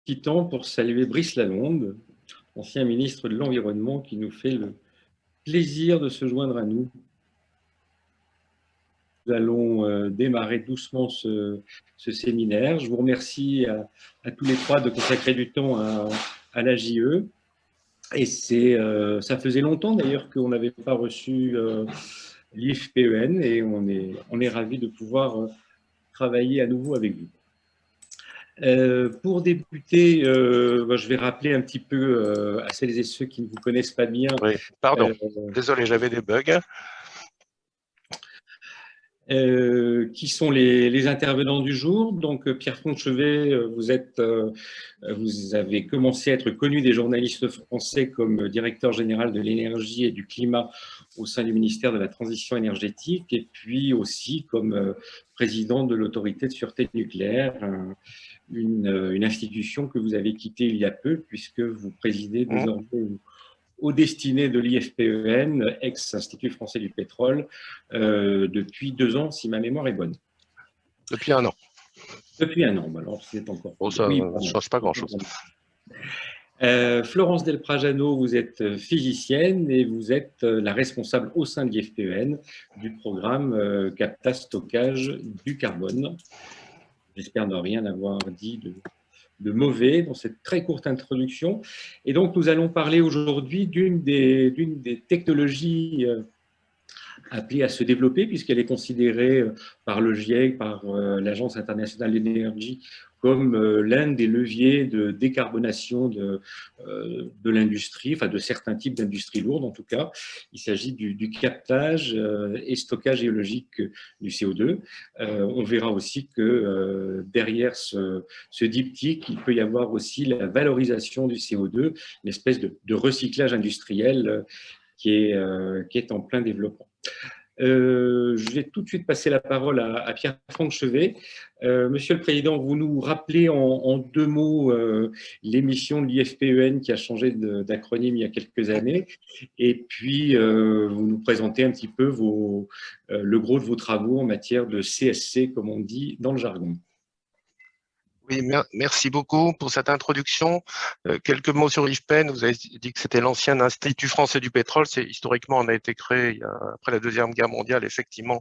petit temps pour saluer Brice Lalonde, ancien ministre de l'Environnement, qui nous fait le plaisir de se joindre à nous. Nous allons démarrer doucement ce séminaire. Je vous remercie à tous les trois de consacrer du temps à la JE. Et ça faisait longtemps d'ailleurs qu'on n'avait pas reçu l'IFPEN et on est ravis de pouvoir travailler à nouveau avec vous. Pour débuter, je vais rappeler un petit peu à celles et ceux qui ne vous connaissent pas bien. Oui, pardon, désolé, j'avais des bugs. Qui sont les intervenants du jour. Donc, Pierre Fonchevet, vous avez commencé à être connu des journalistes français comme directeur général de l'énergie et du climat au sein du ministère de la Transition énergétique, et puis aussi comme président de l'Autorité de sûreté nucléaire, une institution que vous avez quittée il y a peu, puisque vous présidez désormais aux destinées de l'IFPEN, ex-Institut français du pétrole, depuis 2 ans, si ma mémoire est bonne. Depuis 1 an. Depuis 1 an, alors c'est encore... Bon, ça ne change pas grand-chose. Florence Delprajano, vous êtes physicienne et vous êtes la responsable au sein de l'IFPEN du programme captage stockage du carbone. J'espère ne rien avoir dit de mauvais dans cette très courte introduction. Et donc, nous allons parler aujourd'hui d'une des technologies appelée à se développer, puisqu'elle est considérée par le GIEC, par l'Agence internationale de l'énergie, comme l'un des leviers de décarbonation de l'industrie, enfin de certains types d'industries lourdes en tout cas. Il s'agit du captage et stockage géologique du CO2. On verra aussi que derrière ce diptyque, il peut y avoir aussi la valorisation du CO2, une espèce de recyclage industriel qui est en plein développement. Je vais tout de suite passer la parole à Pierre Fonchevet. Monsieur le Président, vous nous rappelez en 2 mots l'émission de l'IFPEN qui a changé d'acronyme il y a quelques années, et puis vous nous présentez un petit peu le gros de vos travaux en matière de CSC, comme on dit dans le jargon. Oui, merci beaucoup pour cette introduction. Quelques mots sur l'IFPEN. Vous avez dit que c'était l'ancien Institut français du pétrole. Historiquement, on a été créé après la Deuxième Guerre mondiale, effectivement,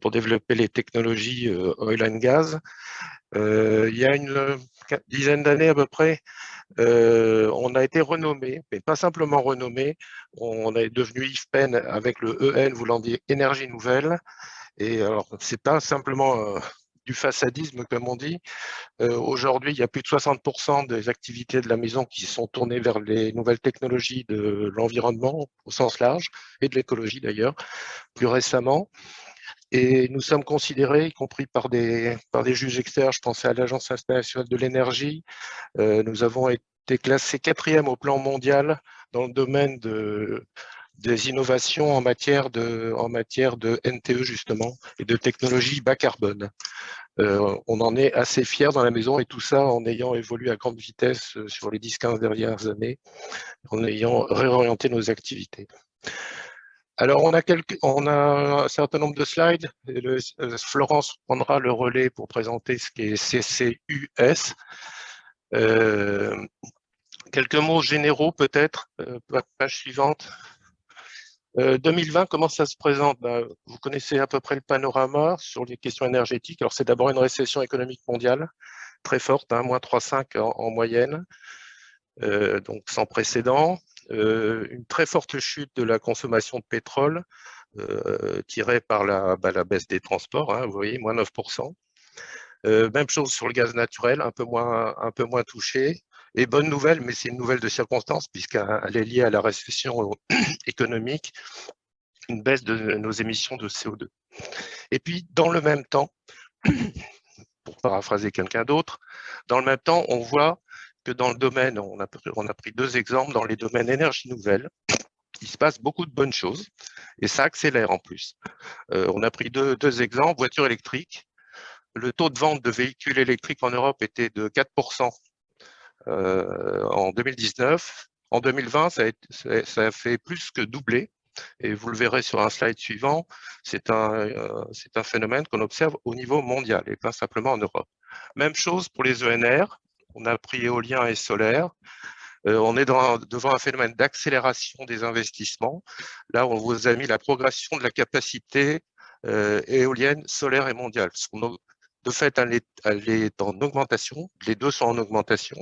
pour développer les technologies oil and gas. Il y a une dizaine d'années à peu près, on a été renommé, mais pas simplement renommé. On est devenu IFPEN avec le EN voulant dire énergie nouvelle. Et alors, c'est pas simplement du façadisme, comme on dit. Aujourd'hui, il y a plus de 60% des activités de la maison qui sont tournées vers les nouvelles technologies de l'environnement au sens large, et de l'écologie d'ailleurs, plus récemment. Et nous sommes considérés, y compris par des juges externes, je pensais à l'Agence internationale de l'énergie, nous avons été classés 4e au plan mondial dans le domaine des innovations en matière de NTE justement, et de technologie bas carbone. On en est assez fiers dans la maison, et tout ça en ayant évolué à grande vitesse sur les 10-15 dernières années, en ayant réorienté nos activités. Alors, on a un certain nombre de slides. Florence prendra le relais pour présenter ce qui est CCUS. Quelques mots généraux peut-être, page suivante. 2020, comment ça se présente? Vous connaissez à peu près le panorama sur les questions énergétiques. Alors, c'est d'abord une récession économique mondiale très forte, hein, moins 3,5 en moyenne, donc sans précédent. Une très forte chute de la consommation de pétrole, tirée par la baisse des transports, hein, vous voyez, moins 9%. Même chose sur le gaz naturel, un peu moins touché. Et bonne nouvelle, mais c'est une nouvelle de circonstance, puisqu'elle est liée à la récession économique, une baisse de nos émissions de CO2. Et puis, dans le même temps, pour paraphraser quelqu'un d'autre, dans le même temps, on voit que dans le domaine, on a pris 2 exemples, dans les domaines énergie nouvelle, il se passe beaucoup de bonnes choses, et ça accélère en plus. On a pris deux exemples, voitures électriques. Le taux de vente de véhicules électriques en Europe était de 4% en 2019. En 2020, ça a fait plus que doubler. Et vous le verrez sur un slide suivant, c'est un phénomène qu'on observe au niveau mondial et pas simplement en Europe. Même chose pour les ENR. on a pris éolien et solaire. On est devant un phénomène d'accélération des investissements. Là, on vous a mis la progression de la capacité éolienne, solaire et mondiale. De fait, elle est en augmentation. Les deux sont en augmentation.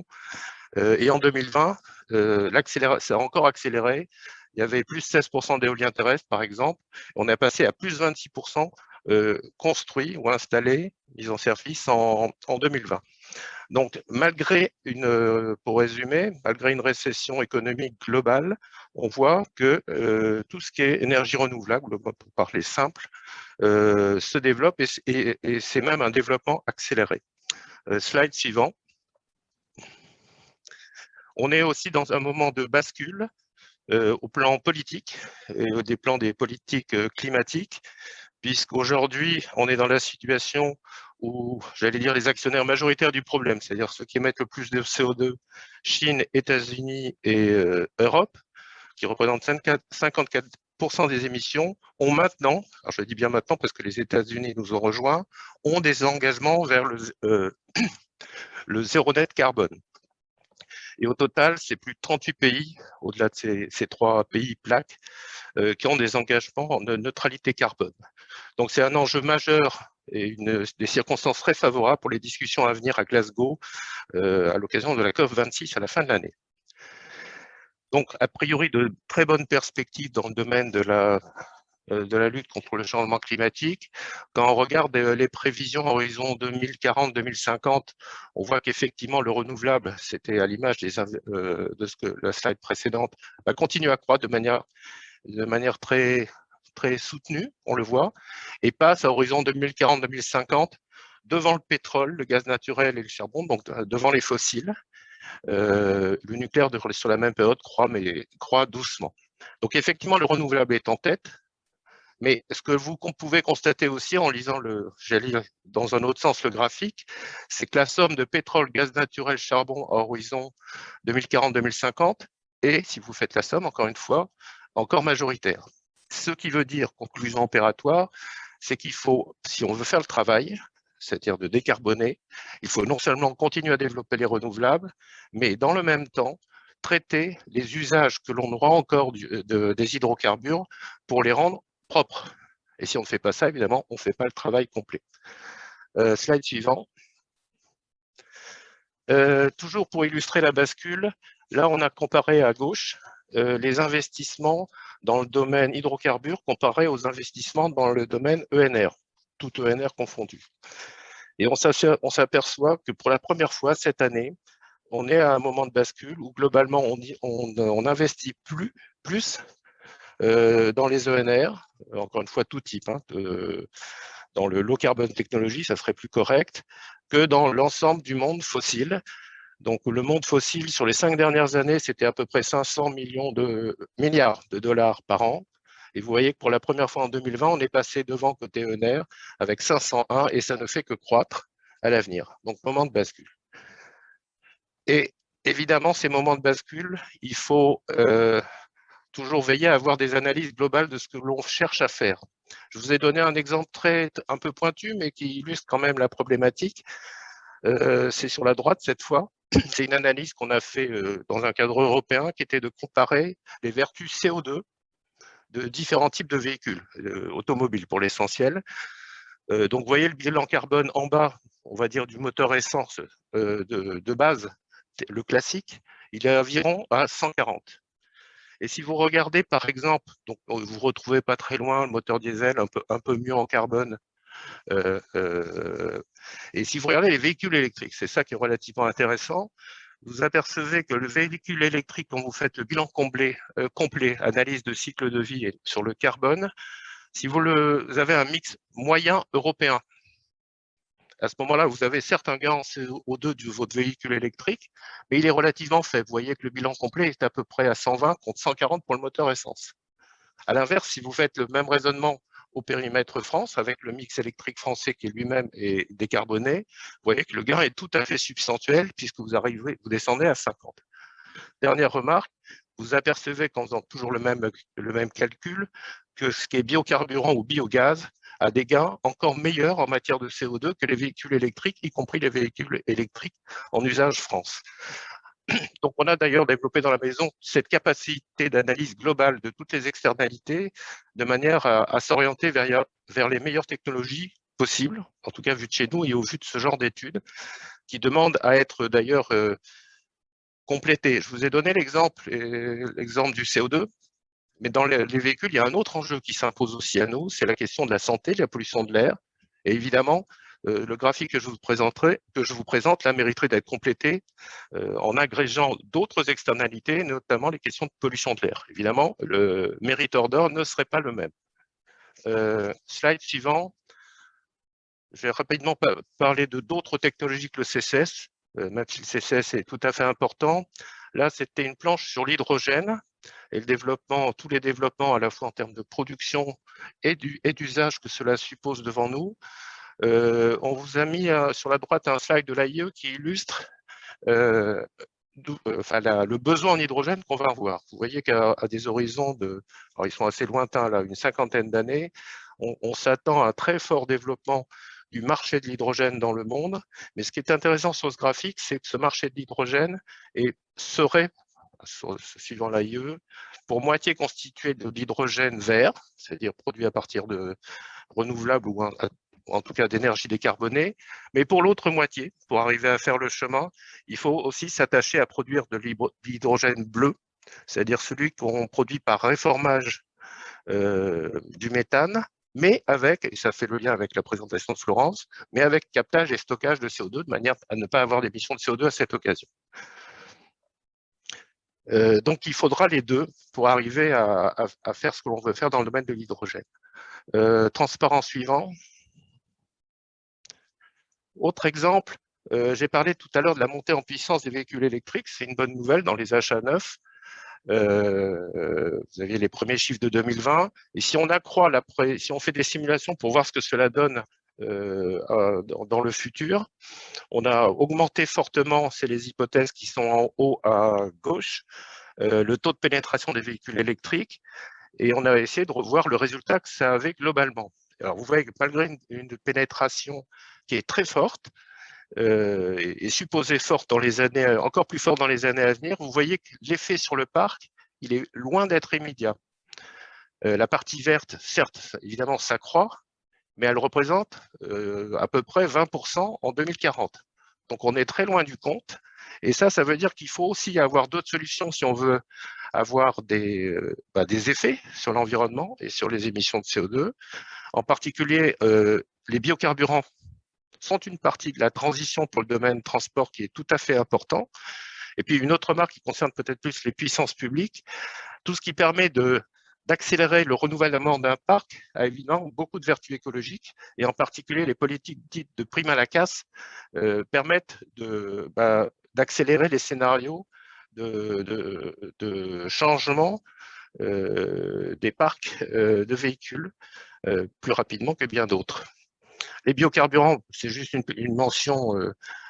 Et en 2020, ça a encore accéléré. Il y avait plus 16% d'éolien terrestre, par exemple. On est passé à plus 26% construits ou installés, mis en service en 2020. Donc, pour résumer, malgré une récession économique globale, on voit que tout ce qui est énergie renouvelable, pour parler simple, se développe et c'est même un développement accéléré. Slide suivant. On est aussi dans un moment de bascule au plan politique, et des plans des politiques climatiques, puisqu'aujourd'hui, on est dans la situation où, j'allais dire, les actionnaires majoritaires du problème, c'est-à-dire ceux qui émettent le plus de CO2, Chine, États-Unis et Europe, qui représentent 54% des émissions, ont maintenant, alors je dis bien maintenant parce que les États-Unis nous ont rejoints, ont des engagements vers le zéro net carbone. Et au total, c'est plus de 38 pays, au-delà de ces 3 pays plaques, qui ont des engagements de neutralité carbone. Donc c'est un enjeu majeur et des circonstances très favorables pour les discussions à venir à Glasgow à l'occasion de la COP26 à la fin de l'année. Donc a priori de très bonnes perspectives dans le domaine de la lutte contre le changement climatique. Quand on regarde les prévisions à horizon 2040-2050, on voit qu'effectivement le renouvelable, c'était à l'image de ce que la slide précédente, va continuer à croître de manière très, très soutenue, on le voit, et passe à horizon 2040-2050 devant le pétrole, le gaz naturel et le charbon, donc devant les fossiles. Le nucléaire, sur la même période, croît doucement. Donc effectivement, le renouvelable est en tête. Mais ce que vous pouvez constater aussi en lisant j'allais dire dans un autre sens le graphique, c'est que la somme de pétrole, gaz naturel, charbon à horizon 2040-2050 est, si vous faites la somme, encore une fois, encore majoritaire. Ce qui veut dire, conclusion opératoire, c'est qu'il faut, si on veut faire le travail, c'est-à-dire de décarboner, il faut non seulement continuer à développer les renouvelables, mais dans le même temps, traiter les usages que l'on aura encore des hydrocarbures pour les rendre propre. Et si on ne fait pas ça, évidemment, on ne fait pas le travail complet. Slide suivant. Toujours pour illustrer la bascule, là, on a comparé à gauche les investissements dans le domaine hydrocarbures comparés aux investissements dans le domaine ENR, tout ENR confondu. Et on s'aperçoit que pour la première fois cette année, on est à un moment de bascule où globalement, on investit plus dans les ENR, encore une fois tout type, hein, dans le low carbon technology, ça serait plus correct, que dans l'ensemble du monde fossile. Donc le monde fossile, sur les 5 dernières années, c'était à peu près 500 milliards de dollars par an. Et vous voyez que pour la première fois en 2020, on est passé devant côté ENR avec 501 et ça ne fait que croître à l'avenir. Donc moment de bascule. Et évidemment, ces moments de bascule, il faut toujours veiller à avoir des analyses globales de ce que l'on cherche à faire. Je vous ai donné un exemple un peu pointu, mais qui illustre quand même la problématique. C'est sur la droite cette fois. C'est une analyse qu'on a fait dans un cadre européen qui était de comparer les vertus CO2 de différents types de véhicules, automobiles pour l'essentiel. Donc, vous voyez le bilan carbone en bas, on va dire du moteur essence de base, le classique, il est environ à 140. Et si vous regardez, par exemple, donc vous retrouvez pas très loin le moteur diesel, un peu mieux en carbone. Et si vous regardez les véhicules électriques, c'est ça qui est relativement intéressant, vous apercevez que le véhicule électrique, quand vous faites le bilan complet, analyse de cycle de vie sur le carbone, si vous avez un mix moyen européen, à ce moment-là, vous avez certes un gain en CO2 de votre véhicule électrique, mais il est relativement faible. Vous voyez que le bilan complet est à peu près à 120 contre 140 pour le moteur essence. À l'inverse, si vous faites le même raisonnement au périmètre France, avec le mix électrique français qui lui-même est décarboné, vous voyez que le gain est tout à fait substantiel puisque vous descendez à 50. Dernière remarque, vous apercevez qu'en faisant toujours le même calcul, que ce qui est biocarburant ou biogaz à des gains encore meilleurs en matière de CO2 que les véhicules électriques, y compris les véhicules électriques en usage France. Donc, on a d'ailleurs développé dans la maison cette capacité d'analyse globale de toutes les externalités de manière à s'orienter vers les meilleures technologies possibles, en tout cas vu de chez nous et au vu de ce genre d'études, qui demandent à être d'ailleurs complétées. Je vous ai donné l'exemple du CO2, mais dans les véhicules, il y a un autre enjeu qui s'impose aussi à nous, c'est la question de la santé, de la pollution de l'air. Et évidemment, le graphique que je vous présente, là, mériterait d'être complété en agrégeant d'autres externalités, notamment les questions de pollution de l'air. Évidemment, le merit order ne serait pas le même. Slide suivant. Je vais rapidement parler de d'autres technologies que le CCS, même si le CCS est tout à fait important. Là, c'était une planche sur l'hydrogène et le développement, tous les développements à la fois en termes de production et d'usage que cela suppose devant nous. On vous a mis sur la droite un slide de l'AIE qui illustre le besoin en hydrogène qu'on va avoir. Vous voyez qu'à des horizons alors ils sont assez lointains là, une cinquantaine d'années, on s'attend à un très fort développement du marché de l'hydrogène dans le monde. Mais ce qui est intéressant sur ce graphique, c'est que ce marché de l'hydrogène serait, suivant l'AIE, pour moitié constitué de l'hydrogène vert, c'est-à-dire produit à partir de renouvelables ou en tout cas d'énergie décarbonée. Mais pour l'autre moitié, pour arriver à faire le chemin, il faut aussi s'attacher à produire de l'hydrogène bleu, c'est-à-dire celui qu'on produit par réformage du méthane, mais avec, et ça fait le lien avec la présentation de Florence, mais avec captage et stockage de CO2 de manière à ne pas avoir d'émissions de CO2 à cette occasion. Donc, il faudra les deux pour arriver à faire ce que l'on veut faire dans le domaine de l'hydrogène. Transparent suivant. Autre exemple, j'ai parlé tout à l'heure de la montée en puissance des véhicules électriques. C'est une bonne nouvelle dans les achats neufs. Vous aviez les premiers chiffres de 2020. Et si on accroît, si on fait des simulations pour voir ce que cela donne dans le futur, on a augmenté fortement, c'est les hypothèses qui sont en haut à gauche, le taux de pénétration des véhicules électriques. Et on a essayé de revoir le résultat que ça avait globalement. Alors, vous voyez que malgré une pénétration qui est très forte, et supposée forte dans les années, encore plus forte dans les années à venir, vous voyez que l'effet sur le parc, il est loin d'être immédiat. La partie verte, certes, évidemment, s'accroît, mais elle représente à peu près 20% en 2040. Donc, on est très loin du compte. Et ça veut dire qu'il faut aussi avoir d'autres solutions si on veut avoir des effets sur l'environnement et sur les émissions de CO2. En particulier, les biocarburants sont une partie de la transition pour le domaine transport qui est tout à fait important. Et puis, une autre remarque qui concerne peut-être plus les puissances publiques, tout ce qui permet d'accélérer le renouvellement d'un parc a évidemment beaucoup de vertus écologiques, et en particulier les politiques dites de prime à la casse permettent d'accélérer les scénarios de changement des parcs de véhicules plus rapidement que bien d'autres. Les biocarburants, c'est juste une mention,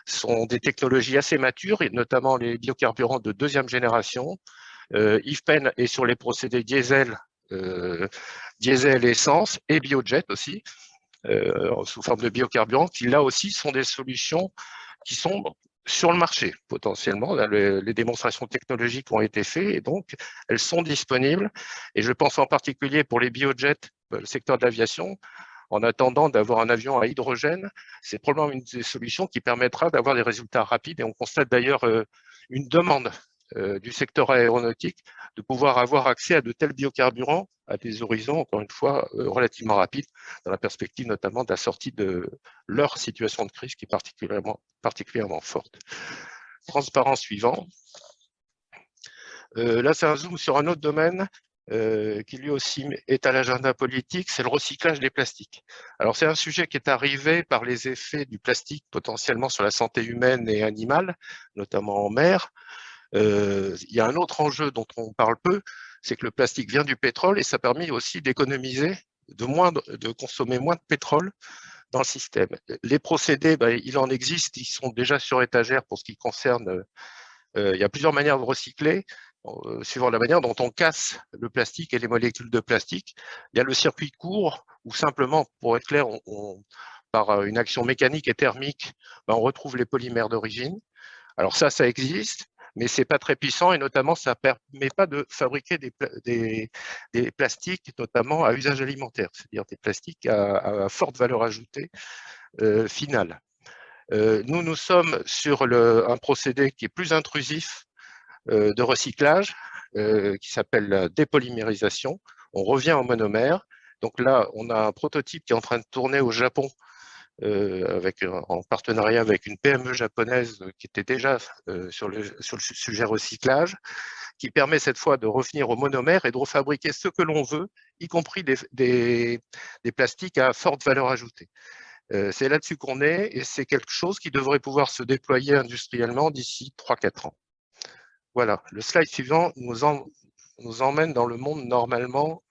sont des technologies assez matures, et notamment les biocarburants de deuxième génération. Yves Penn est sur les procédés diesel, essence et biojet aussi, sous forme de biocarburants, qui là aussi sont des solutions qui sont sur le marché potentiellement. Là, les démonstrations technologiques ont été faites et donc elles sont disponibles. Et je pense en particulier pour les biojets, le secteur de l'aviation. En attendant d'avoir un avion à hydrogène, c'est probablement une des solutions qui permettra d'avoir des résultats rapides. Et on constate d'ailleurs une demande du secteur aéronautique de pouvoir avoir accès à de tels biocarburants à des horizons, encore une fois, relativement rapides, dans la perspective notamment de la sortie de leur situation de crise qui est particulièrement forte. Transparent suivant. Là, c'est un zoom sur un autre domaine qui lui aussi est à l'agenda politique, c'est le recyclage des plastiques. Alors, c'est un sujet qui est arrivé par les effets du plastique potentiellement sur la santé humaine et animale, notamment en mer. Il y a un autre enjeu dont on parle peu, c'est que le plastique vient du pétrole et ça permet aussi d'économiser, de consommer moins de pétrole dans le système. Les procédés, il en existe, ils sont déjà sur étagère pour ce qui concerne. Il y a plusieurs manières de recycler, suivant la manière dont on casse le plastique et les molécules de plastique. Il y a le circuit court, où simplement, pour être clair, par une action mécanique et thermique, on retrouve les polymères d'origine. Alors ça existe, mais c'est pas très puissant, et notamment, ça ne permet pas de fabriquer des plastiques, notamment à usage alimentaire, c'est-à-dire des plastiques à forte valeur ajoutée finale. Nous sommes sur un procédé qui est plus intrusif de recyclage, qui s'appelle la dépolymérisation. On revient au monomère. Donc là, on a un prototype qui est en train de tourner au Japon, en partenariat avec une PME japonaise qui était déjà sur le sujet recyclage, qui permet cette fois de revenir au monomère et de refabriquer ce que l'on veut, y compris des plastiques à forte valeur ajoutée. C'est là-dessus qu'on est, et c'est quelque chose qui devrait pouvoir se déployer industriellement d'ici 3-4 ans. Voilà, le slide suivant nous emmène dans le monde normalement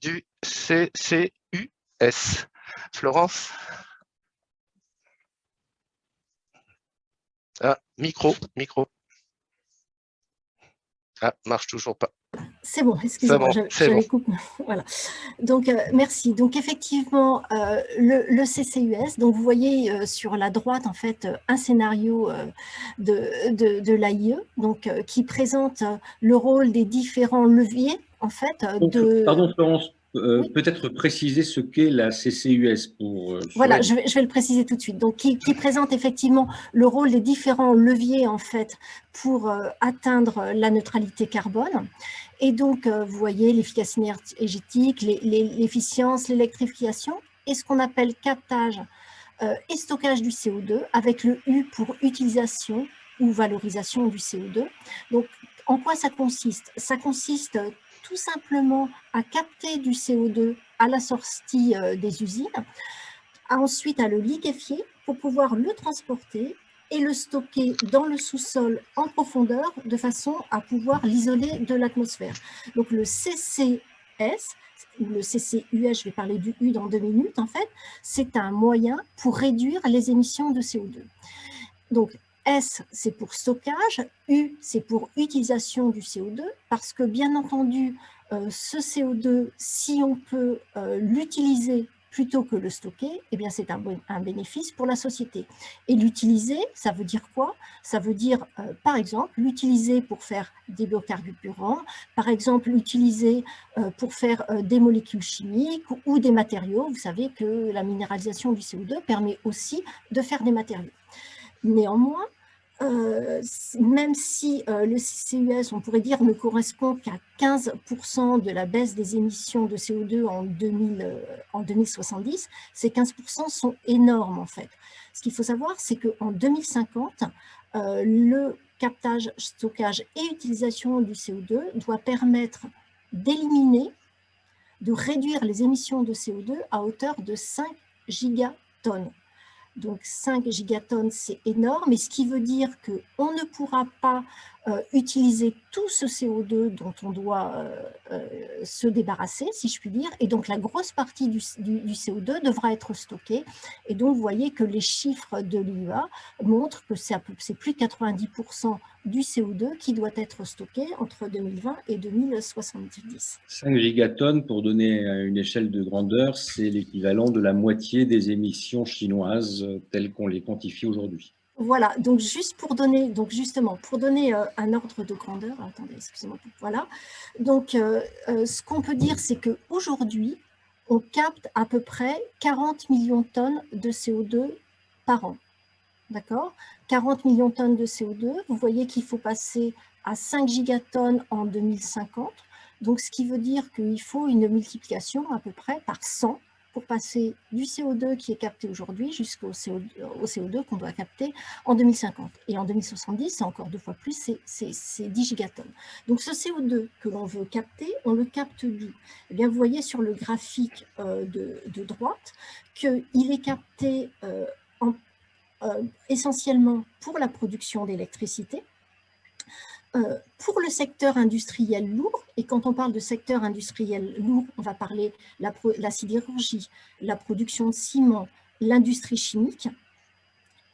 du CCUS. Florence? Ah, micro. Ah, marche toujours pas. C'est bon, excusez-moi, j'avais coupé. Voilà. Donc, merci. Donc, effectivement, le CCUS, donc vous voyez sur la droite, en fait, un scénario de l'AIE, donc, qui présente le rôle des différents leviers, en fait. Pardon, Florence, oui. Peut-être préciser ce qu'est la CCUS pour… Voilà, je vais le préciser tout de suite. Donc, qui présente effectivement le rôle des différents leviers, en fait, pour atteindre la neutralité carbone. Et donc, vous voyez l'efficacité énergétique, l'efficience, l'électrification et ce qu'on appelle captage et stockage du CO2 avec le U pour utilisation ou valorisation du CO2. Donc, en quoi ça consiste? Ça consiste tout simplement à capter du CO2 à la sortie des usines, ensuite à le liquéfier pour pouvoir le transporter et le stocker dans le sous-sol en profondeur de façon à pouvoir l'isoler de l'atmosphère. Donc le CCS, ou le CCUS, je vais parler du U dans 2 minutes en fait, c'est un moyen pour réduire les émissions de CO2. Donc S, c'est pour stockage, U, c'est pour utilisation du CO2, parce que bien entendu, ce CO2, si on peut l'utiliser plutôt que le stocker, eh bien c'est un bénéfice pour la société. Et l'utiliser, ça veut dire quoi? Ça veut dire, par exemple, l'utiliser pour faire des biocarburants, par exemple, l'utiliser pour faire des molécules chimiques ou des matériaux. Vous savez que la minéralisation du CO2 permet aussi de faire des matériaux. Néanmoins, même si le CCUS, on pourrait dire, ne correspond qu'à 15% de la baisse des émissions de CO2 en 2070, ces 15% sont énormes en fait. Ce qu'il faut savoir, c'est qu'en 2050, le captage, stockage et utilisation du CO2 doit permettre d'éliminer, de réduire les émissions de CO2 à hauteur de 5 gigatonnes. Donc 5 gigatonnes, c'est énorme, et ce qui veut dire qu'on ne pourra pas utiliser tout ce CO2 dont on doit se débarrasser, si je puis dire, et donc la grosse partie du CO2 devra être stockée. Et donc vous voyez que les chiffres de l'IEA montrent que c'est plus de 90% du CO2 qui doit être stocké entre 2020 et 2070. 5 gigatonnes, pour donner une échelle de grandeur, c'est l'équivalent de la moitié des émissions chinoises telles qu'on les quantifie aujourd'hui. Voilà, donc juste pour donner, un ordre de grandeur, attendez, excusez-moi, voilà. Donc, ce qu'on peut dire, c'est qu'aujourd'hui, on capte à peu près 40 millions de tonnes de CO2 par an. D'accord? 40 millions de tonnes de CO2, vous voyez qu'il faut passer à 5 gigatonnes en 2050. Donc, ce qui veut dire qu'il faut une multiplication à peu près par 100 pour passer du CO2 qui est capté aujourd'hui jusqu'au CO2 qu'on doit capter en 2050. Et en 2070, c'est encore 2 fois plus, c'est 10 gigatonnes. Donc ce CO2 que l'on veut capter, on le capte d'où? Eh bien, vous voyez sur le graphique de droite qu'il est capté essentiellement pour la production d'électricité, pour le secteur industriel lourd, et quand on parle de secteur industriel lourd, on va parler la sidérurgie, la production de ciment, l'industrie chimique,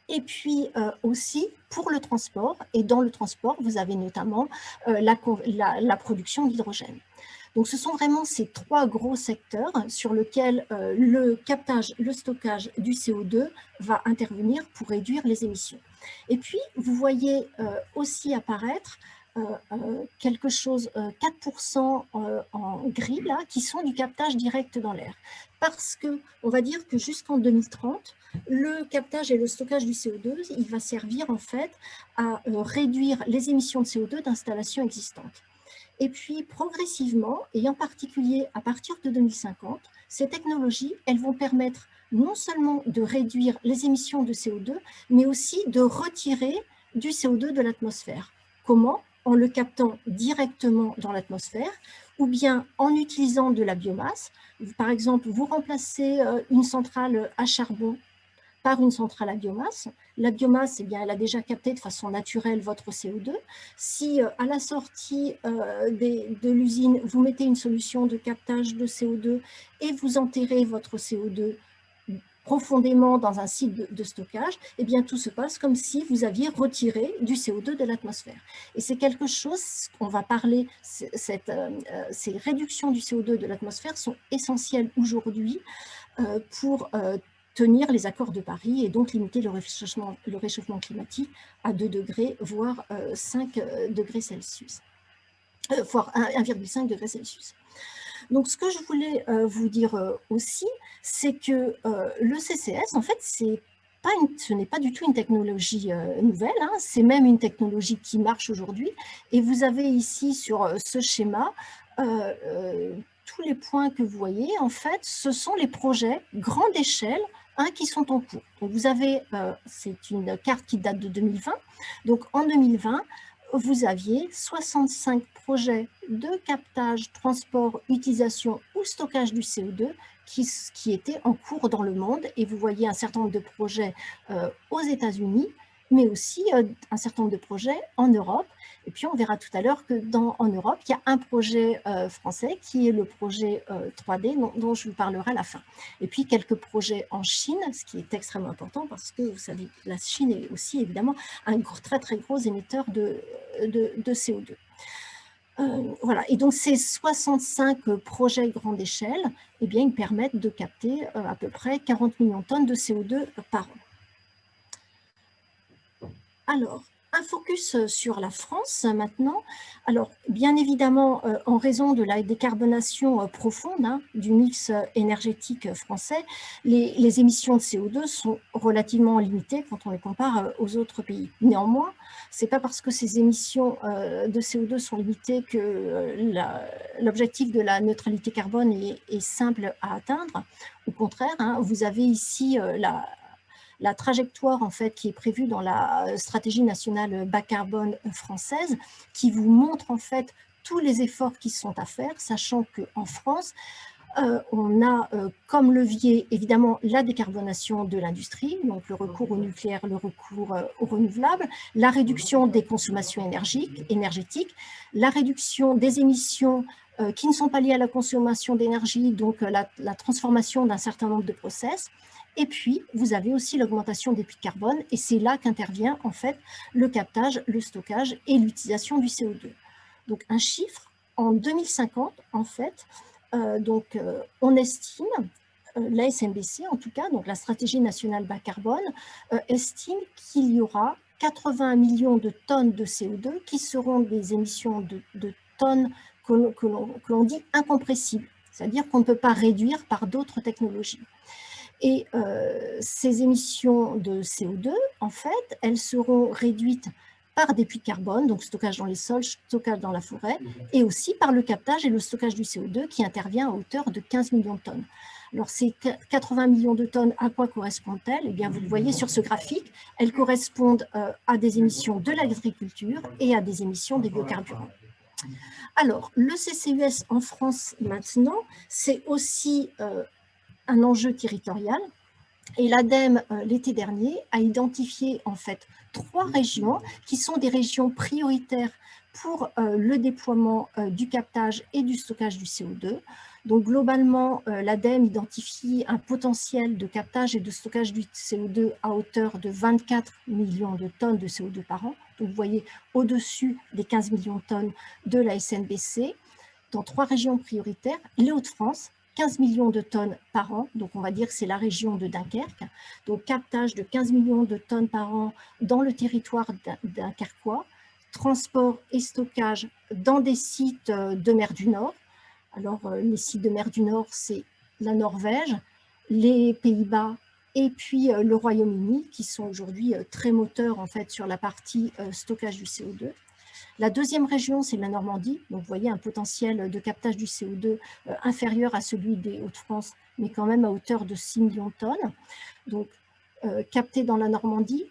Et puis aussi pour le transport, et dans le transport, vous avez notamment la production d'hydrogène. Donc ce sont vraiment ces 3 gros secteurs sur lesquels le captage, le stockage du CO2 va intervenir pour réduire les émissions. Et puis vous voyez aussi apparaître quelque chose, 4% en gris, là, qui sont du captage direct dans l'air. Parce que, on va dire que jusqu'en 2030, le captage et le stockage du CO2, il va servir en fait à réduire les émissions de CO2 d'installations existantes. Et puis progressivement, et en particulier à partir de 2050, ces technologies, elles vont permettre non seulement de réduire les émissions de CO2, mais aussi de retirer du CO2 de l'atmosphère. Comment? En le captant directement dans l'atmosphère, ou bien en utilisant de la biomasse. Par exemple, vous remplacez une centrale à charbon par une centrale à biomasse. La biomasse, eh bien, elle a déjà capté de façon naturelle votre CO2. Si à la sortie de l'usine, vous mettez une solution de captage de CO2 et vous enterrez votre CO2 profondément dans un site de stockage, eh bien, tout se passe comme si vous aviez retiré du CO2 de l'atmosphère. Et c'est quelque chose qu'on va parler, ces réductions du CO2 de l'atmosphère sont essentielles aujourd'hui pour tenir les accords de Paris et donc limiter le réchauffement climatique à 2 degrés, voire 5 degrés Celsius, voire 1,5 degrés Celsius. Donc, ce que je voulais vous dire aussi, c'est que le CCS, en fait, ce n'est pas du tout une technologie nouvelle, hein, c'est même une technologie qui marche aujourd'hui. Et vous avez ici sur ce schéma tous les points que vous voyez, en fait, ce sont les projets grande échelle qui sont en cours. Donc, vous avez, c'est une carte qui date de 2020. Donc, en 2020, vous aviez 65 projets de captage, transport, utilisation ou stockage du CO2 qui étaient en cours dans le monde. Et vous voyez un certain nombre de projets aux États-Unis, mais aussi un certain nombre de projets en Europe. Et puis, on verra tout à l'heure qu'en Europe, il y a un projet français qui est le projet 3D dont je vous parlerai à la fin. Et puis, quelques projets en Chine, ce qui est extrêmement important parce que, vous savez, la Chine est aussi évidemment un très, très gros émetteur de CO2. Voilà, et donc ces 65 projets grande échelle, eh bien, ils permettent de capter à peu près 40 millions de tonnes de CO2 par an. Alors, un focus sur la France maintenant. Alors, bien évidemment, en raison de la décarbonation profonde du mix énergétique français, les émissions de CO2 sont relativement limitées quand on les compare aux autres pays. Néanmoins, ce n'est pas parce que ces émissions de CO2 sont limitées que l'objectif de la neutralité carbone est simple à atteindre. Au contraire, vous avez ici la trajectoire en fait qui est prévue dans la stratégie nationale bas carbone française, qui vous montre en fait tous les efforts qui sont à faire, sachant qu'en France, on a comme levier évidemment la décarbonation de l'industrie, donc le recours au nucléaire, le recours aux renouvelables, la réduction des consommations énergétiques, la réduction des émissions qui ne sont pas liées à la consommation d'énergie, donc la transformation d'un certain nombre de process. Et puis, vous avez aussi l'augmentation des puits de carbone, et c'est là qu'intervient en fait le captage, le stockage et l'utilisation du CO2. Donc, un chiffre, en 2050, en fait, on estime, la SNBC en tout cas, donc la stratégie nationale bas carbone, estime qu'il y aura 80 millions de tonnes de CO2 qui seront des émissions de tonnes que l'on dit incompressibles, c'est-à-dire qu'on ne peut pas réduire par d'autres technologies. Et ces émissions de CO2, en fait, elles seront réduites par des puits de carbone, donc stockage dans les sols, stockage dans la forêt, et aussi par le captage et le stockage du CO2 qui intervient à hauteur de 15 millions de tonnes. Alors, ces 80 millions de tonnes, à quoi correspondent-elles? Eh bien, vous le voyez sur ce graphique, elles correspondent à des émissions de l'agriculture et à des émissions des biocarburants. Alors, le CCUS en France maintenant, c'est aussi un enjeu territorial. Et l'ADEME, l'été dernier, a identifié en fait 3 régions qui sont des régions prioritaires pour le déploiement du captage et du stockage du CO2. Donc globalement, l'ADEME identifie un potentiel de captage et de stockage du CO2 à hauteur de 24 millions de tonnes de CO2 par an. Donc vous voyez au-dessus des 15 millions de tonnes de la SNBC, dans 3 régions prioritaires, les Hauts-de-France, 15 millions de tonnes par an, donc on va dire que c'est la région de Dunkerque, donc captage de 15 millions de tonnes par an dans le territoire dunkerquois, transport et stockage dans des sites de mer du Nord. Alors les sites de mer du Nord, c'est la Norvège, les Pays-Bas et puis le Royaume-Uni, qui sont aujourd'hui très moteurs en fait sur la partie stockage du CO2. La deuxième région, c'est la Normandie. Donc, vous voyez un potentiel de captage du CO2 inférieur à celui des Hauts-de-France, mais quand même à hauteur de 6 millions de tonnes. Donc, capté dans la Normandie,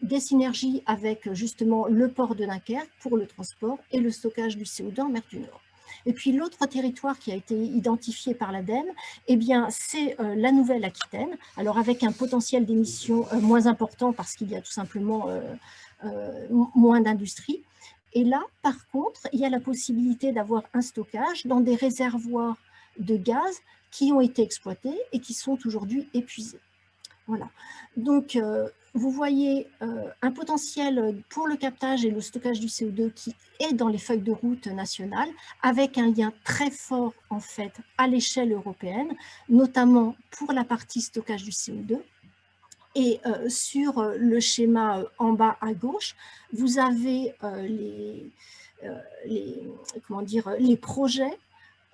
des synergies avec justement le port de Dunkerque pour le transport et le stockage du CO2 en mer du Nord. Et puis l'autre territoire qui a été identifié par l'ADEME, eh bien, c'est la Nouvelle-Aquitaine, alors avec un potentiel d'émissions moins important parce qu'il y a tout simplement moins d'industrie. Et là, par contre, il y a la possibilité d'avoir un stockage dans des réservoirs de gaz qui ont été exploités et qui sont aujourd'hui épuisés. Voilà. Donc, vous voyez un potentiel pour le captage et le stockage du CO2 qui est dans les feuilles de route nationales, avec un lien très fort, en fait, à l'échelle européenne, notamment pour la partie stockage du CO2. Et sur le schéma en bas à gauche, vous avez les projets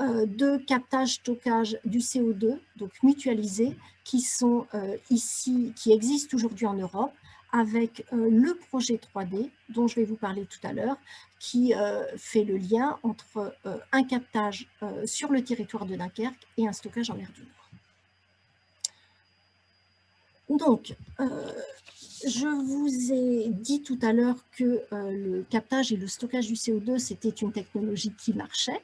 de captage-stockage du CO2, donc mutualisés, qui sont ici, qui existent aujourd'hui en Europe, avec le projet 3D, dont je vais vous parler tout à l'heure, qui fait le lien entre un captage sur le territoire de Dunkerque et un stockage en mer du Nord. Donc, je vous ai dit tout à l'heure que le captage et le stockage du CO2, c'était une technologie qui marchait.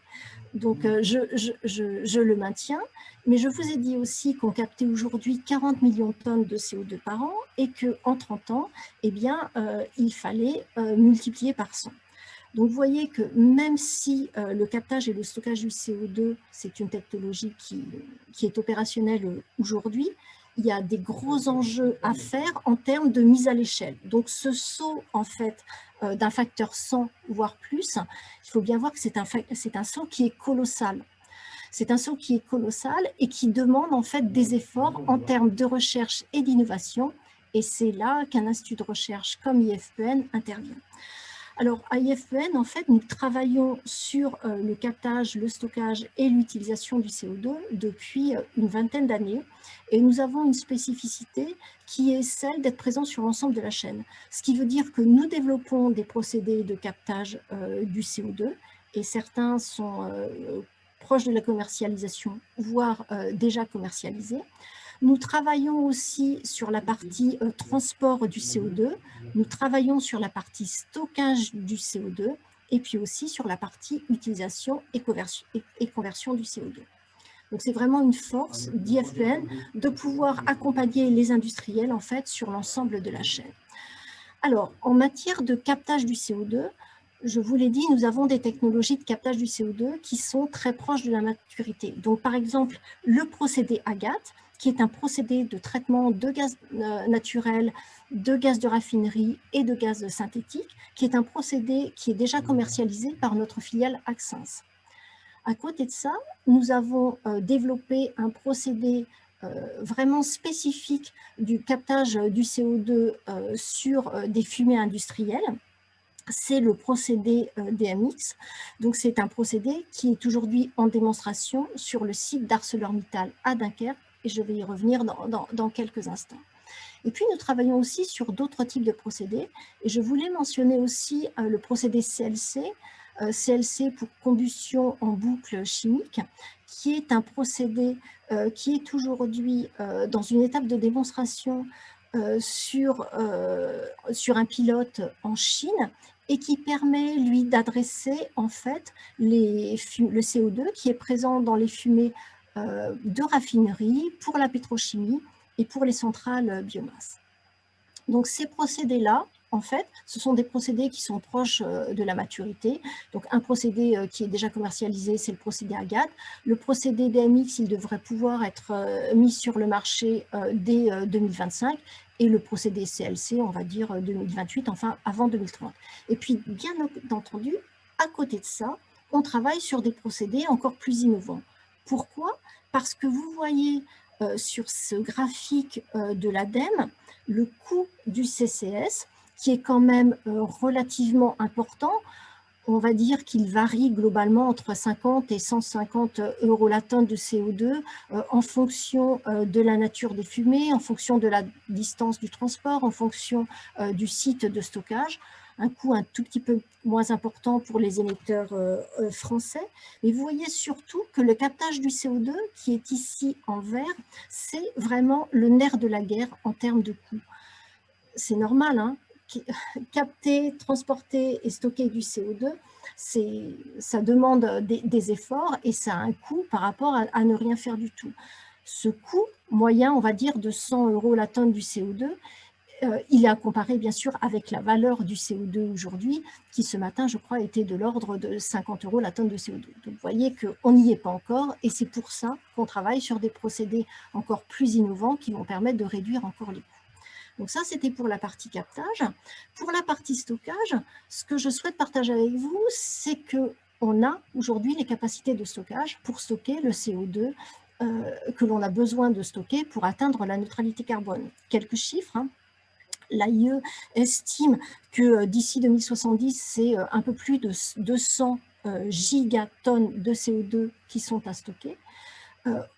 Donc, je le maintiens. Mais je vous ai dit aussi qu'on captait aujourd'hui 40 millions de tonnes de CO2 par an et qu'en 30 ans, eh bien, il fallait multiplier par 100. Donc, vous voyez que même si le captage et le stockage du CO2, c'est une technologie qui est opérationnelle aujourd'hui, il y a des gros enjeux à faire en termes de mise à l'échelle. Donc, ce saut, en fait, d'un facteur 100, voire plus, il faut bien voir que c'est un saut qui est colossal. C'est un saut qui est colossal et qui demande, en fait, des efforts en termes de recherche et d'innovation. Et c'est là qu'un institut de recherche comme IFPEN intervient. Alors, à IFPEN, en fait, nous travaillons sur le captage, le stockage et l'utilisation du CO2 depuis une vingtaine d'années. Et nous avons une spécificité qui est celle d'être présent sur l'ensemble de la chaîne. Ce qui veut dire que nous développons des procédés de captage du CO2 et certains sont proches de la commercialisation, voire déjà commercialisés. Nous travaillons aussi sur la partie transport du CO2, nous travaillons sur la partie stockage du CO2 et puis aussi sur la partie utilisation et conversion du CO2. Donc c'est vraiment une force d'IFPEN de pouvoir accompagner les industriels en fait sur l'ensemble de la chaîne. Alors, en matière de captage du CO2, je vous l'ai dit, nous avons des technologies de captage du CO2 qui sont très proches de la maturité. Donc, par exemple, le procédé Agathe, qui est un procédé de traitement de gaz naturel, de gaz de raffinerie et de gaz synthétique, qui est un procédé qui est déjà commercialisé par notre filiale Axens. À côté de ça, nous avons développé un procédé vraiment spécifique du captage du CO2 sur des fumées industrielles. C'est le procédé DMX. Donc, c'est un procédé qui est aujourd'hui en démonstration sur le site d'ArcelorMittal à Dunkerque, et je vais y revenir dans quelques instants. Et puis, nous travaillons aussi sur d'autres types de procédés, et je voulais mentionner aussi le procédé CLC, CLC pour combustion en boucle chimique, qui est un procédé qui est aujourd'hui dans une étape de démonstration sur un pilote en Chine et qui permet, lui, d'adresser en fait le CO2 qui est présent dans les fumées de raffinerie pour la pétrochimie et pour les centrales biomasse. Donc ces procédés-là, en fait, ce sont des procédés qui sont proches de la maturité. Donc, un procédé qui est déjà commercialisé, c'est le procédé Agathe. Le procédé DMX, il devrait pouvoir être mis sur le marché dès 2025. Et le procédé CLC, on va dire 2028, enfin avant 2030. Et puis, bien entendu, à côté de ça, on travaille sur des procédés encore plus innovants. Pourquoi? Parce que vous voyez sur ce graphique de l'ADEME le coût du CCS, qui est quand même relativement important. On va dire qu'il varie globalement entre 50 et 150 euros la tonne de CO2 en fonction de la nature des fumées, en fonction de la distance du transport, en fonction du site de stockage. Un coût un tout petit peu moins important pour les émetteurs français. Mais vous voyez surtout que le captage du CO2, qui est ici en vert, c'est vraiment le nerf de la guerre en termes de coût. C'est normal, hein, capter, transporter et stocker du CO2, ça demande des efforts et ça a un coût par rapport à ne rien faire du tout. Ce coût moyen, on va dire, de 100 euros la tonne du CO2, il est à comparer bien sûr avec la valeur du CO2 aujourd'hui, qui ce matin, je crois, était de l'ordre de 50 euros la tonne de CO2. Donc vous voyez qu'on n'y est pas encore et c'est pour ça qu'on travaille sur des procédés encore plus innovants qui vont permettre de réduire encore les coûts. Donc ça, c'était pour la partie captage. Pour la partie stockage, ce que je souhaite partager avec vous, c'est qu'on a aujourd'hui les capacités de stockage pour stocker le CO2 que l'on a besoin de stocker pour atteindre la neutralité carbone. Quelques chiffres, hein. L'AIE estime que d'ici 2070, c'est un peu plus de 200 gigatonnes de CO2 qui sont à stocker.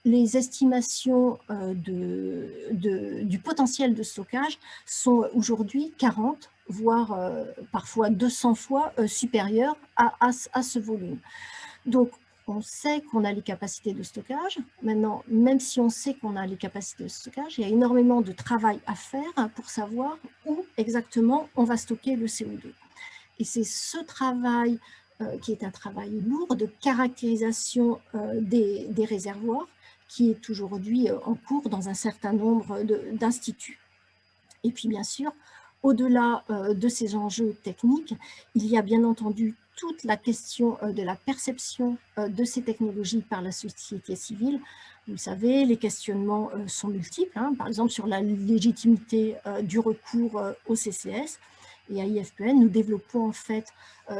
Les estimations du potentiel de stockage sont aujourd'hui 40, voire parfois 200 fois supérieures à ce volume. Donc, on sait qu'on a les capacités de stockage. Maintenant, même si on sait qu'on a les capacités de stockage, il y a énormément de travail à faire pour savoir où exactement on va stocker le CO2. Et c'est ce travail qui est un travail lourd de caractérisation des réservoirs qui est aujourd'hui en cours dans un certain nombre d'instituts. Et puis, bien sûr, au-delà de ces enjeux techniques, il y a bien entendu toute la question de la perception de ces technologies par la société civile. Vous le savez, les questionnements sont multiples, hein, par exemple sur la légitimité du recours au CCS. Et à IFPN, nous développons en fait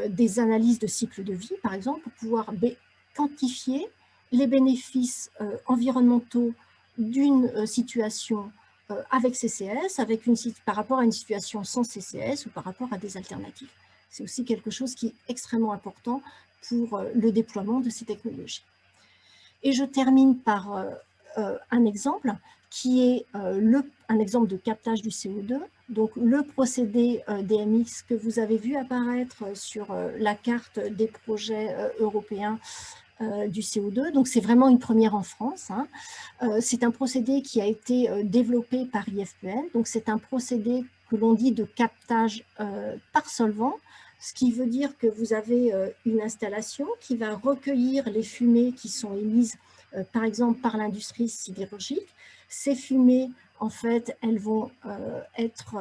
des analyses de cycle de vie, par exemple, pour pouvoir quantifier les bénéfices environnementaux d'une situation avec CCS, par rapport à une situation sans CCS ou par rapport à des alternatives. C'est aussi quelque chose qui est extrêmement important pour le déploiement de ces technologies. Et je termine par un exemple qui est un exemple de captage du CO2. Donc, le procédé DMX que vous avez vu apparaître sur la carte des projets européens du CO2. Donc, c'est vraiment une première en France, hein. C'est un procédé qui a été développé par IFPN. Donc, c'est un procédé que l'on dit de captage par solvant, ce qui veut dire que vous avez une installation qui va recueillir les fumées qui sont émises, par exemple, par l'industrie sidérurgique. Ces fumées, en fait, elles vont être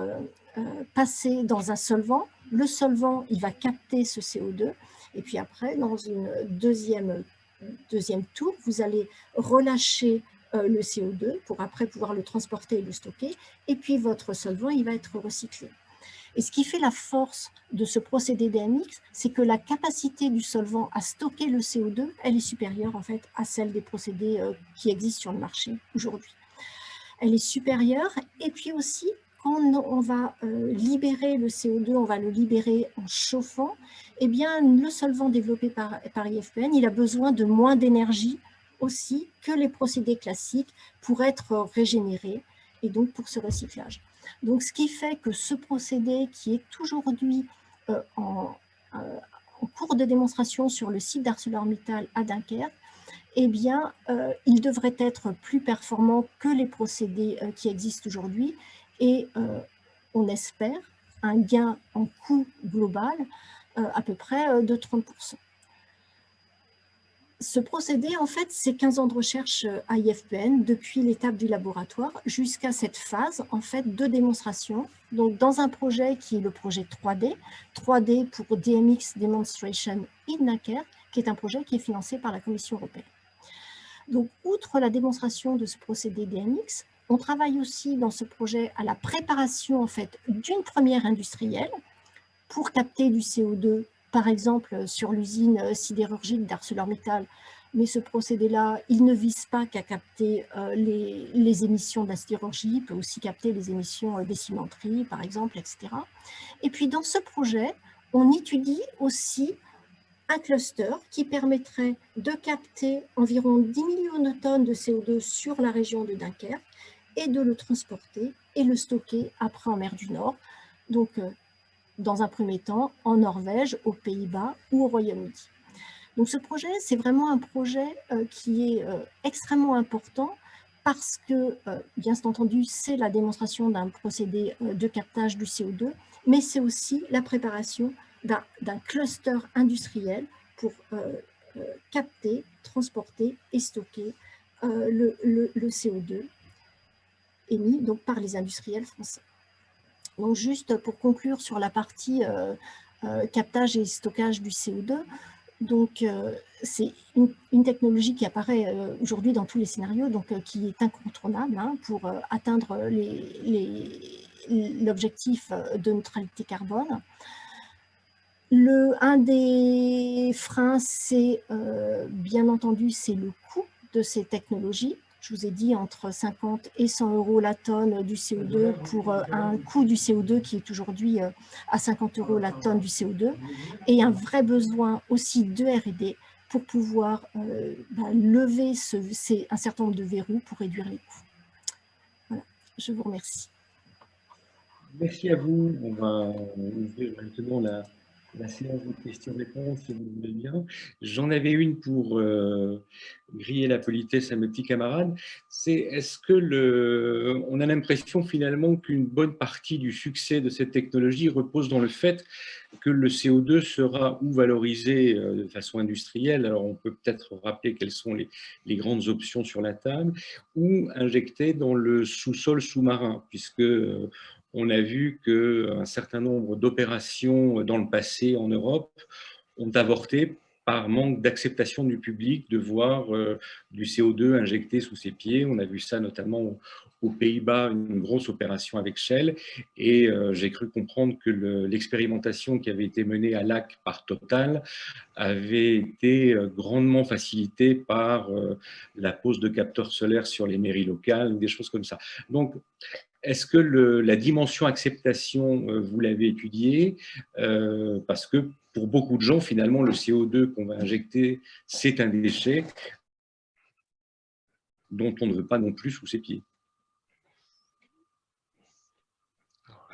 passées dans un solvant. Le solvant, il va capter ce CO2. Et puis après, dans une deuxième tour, vous allez relâcher le CO2 pour après pouvoir le transporter et le stocker. Et puis votre solvant, il va être recyclé. Et ce qui fait la force de ce procédé DMX, c'est que la capacité du solvant à stocker le CO2, elle est supérieure en fait à celle des procédés qui existent sur le marché aujourd'hui. Elle est supérieure et puis aussi, quand on va libérer le CO2, on va le libérer en chauffant, eh bien, le solvant développé par IFPN, il a besoin de moins d'énergie aussi que les procédés classiques pour être régénéré et donc pour ce recyclage. Donc, ce qui fait que ce procédé qui est aujourd'hui en cours de démonstration sur le site d'ArcelorMittal à Dunkerque, eh bien, il devrait être plus performant que les procédés qui existent aujourd'hui et on espère un gain en coût global à peu près de 30%. Ce procédé, en fait, c'est 15 ans de recherche à IFPN, depuis l'étape du laboratoire jusqu'à cette phase, en fait, de démonstration. Donc, dans un projet qui est le projet 3D, 3D pour DMX Demonstration in Dunkerque, qui est un projet qui est financé par la Commission européenne. Donc, outre la démonstration de ce procédé DMX, on travaille aussi dans ce projet à la préparation, en fait, d'une première industrielle pour capter du CO2, par exemple sur l'usine sidérurgique d'ArcelorMittal. Mais ce procédé-là, il ne vise pas qu'à capter les émissions de la sidérurgie, il peut aussi capter les émissions des cimenteries, par exemple, etc. Et puis dans ce projet, on étudie aussi un cluster qui permettrait de capter environ 10 millions de tonnes de CO2 sur la région de Dunkerque et de le transporter et le stocker après en mer du Nord. Donc, dans un premier temps, en Norvège, aux Pays-Bas ou au Royaume-Uni. Donc ce projet, c'est vraiment un projet qui est extrêmement important parce que, bien entendu, c'est la démonstration d'un procédé de captage du CO2, mais c'est aussi la préparation d'un cluster industriel pour capter, transporter et stocker le CO2 émis donc, par les industriels français. Donc juste pour conclure sur la partie captage et stockage du CO2, donc c'est une technologie qui apparaît aujourd'hui dans tous les scénarios, donc qui est incontournable pour atteindre l'objectif de neutralité carbone. Un des freins, c'est bien entendu, c'est le coût de ces technologies. Je vous ai dit entre 50 et 100 € la tonne du CO2 pour un coût du CO2 qui est aujourd'hui à 50 € la tonne du CO2 et un vrai besoin aussi de R&D pour pouvoir lever un certain nombre de verrous pour réduire les coûts. Voilà, je vous remercie. Merci à vous. On va ouvrir maintenant la séance de questions-réponses, si vous le voulez bien. J'en avais une pour griller la politesse à mes petits camarades. Est-ce que on a l'impression finalement qu'une bonne partie du succès de cette technologie repose dans le fait que le CO2 sera ou valorisé de façon industrielle, alors on peut peut-être rappeler quelles sont les grandes options sur la table, ou injecté dans le sous-sol sous-marin, puisque on a vu qu'un certain nombre d'opérations dans le passé en Europe ont avorté par manque d'acceptation du public de voir du CO2 injecté sous ses pieds. On a vu ça notamment aux Pays-Bas, une grosse opération avec Shell. Et j'ai cru comprendre que l'expérimentation qui avait été menée à Lac par Total avait été grandement facilitée par la pose de capteurs solaires sur les mairies locales ou des choses comme ça. Donc, est-ce que la dimension acceptation, vous l'avez étudiée parce que pour beaucoup de gens, finalement, le CO2 qu'on va injecter, c'est un déchet dont on ne veut pas non plus sous ses pieds.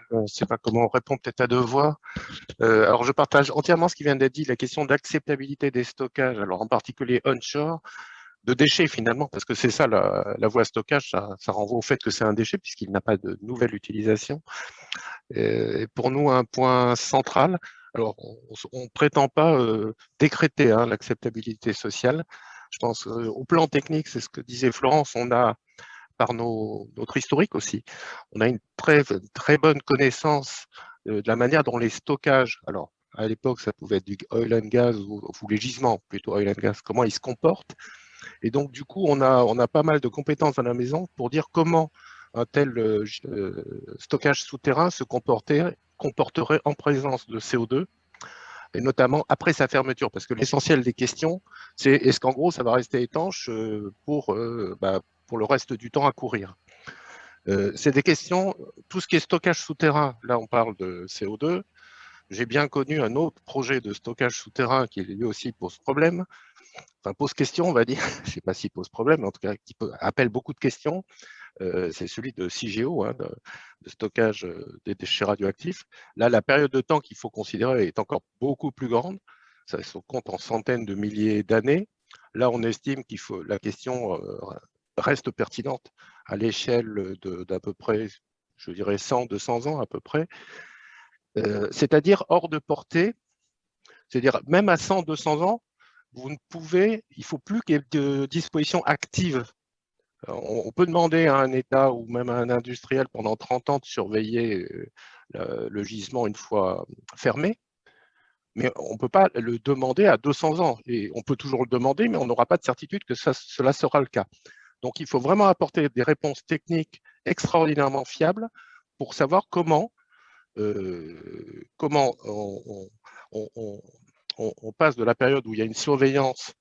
Je ne sais pas comment on répond, peut-être à deux voix. Alors, je partage entièrement ce qui vient d'être dit, la question d'acceptabilité des stockages, alors en particulier onshore, de déchets finalement, parce que c'est ça, la voie stockage, ça renvoie au fait que c'est un déchet puisqu'il n'a pas de nouvelle utilisation. Et pour nous, un point central, alors on ne prétend pas décréter l'acceptabilité sociale. Je pense au plan technique, c'est ce que disait Florence, on a, par notre historique aussi, on a une très bonne connaissance de la manière dont les stockages, alors à l'époque ça pouvait être du oil and gas ou les gisements, plutôt oil and gas, comment ils se comportent. Et donc, du coup, on a pas mal de compétences à la maison pour dire comment un tel stockage souterrain se comporterait en présence de CO2, et notamment après sa fermeture. Parce que l'essentiel des questions, c'est est-ce qu'en gros, ça va rester étanche pour le reste du temps à courir. C'est des questions, tout ce qui est stockage souterrain, là on parle de CO2. J'ai bien connu un autre projet de stockage souterrain qui lui aussi pose problème. Enfin, pose question, on va dire, je ne sais pas s'il pose problème, mais en tout cas, qui appelle beaucoup de questions, c'est celui de CIGEO, de stockage des déchets radioactifs. Là, la période de temps qu'il faut considérer est encore beaucoup plus grande, ça se compte en centaines de milliers d'années. Là, on estime la question reste pertinente à l'échelle d'à peu près, je dirais 100-200 ans à peu près, c'est-à-dire hors de portée, c'est-à-dire même à 100-200 ans, il ne faut plus qu'il y ait de dispositions actives. On peut demander à un État ou même à un industriel pendant 30 ans de surveiller le gisement une fois fermé, mais on ne peut pas le demander à 200 ans. Et on peut toujours le demander, mais on n'aura pas de certitude que cela sera le cas. Donc, il faut vraiment apporter des réponses techniques extraordinairement fiables pour savoir comment on passe de la période où il y a une surveillance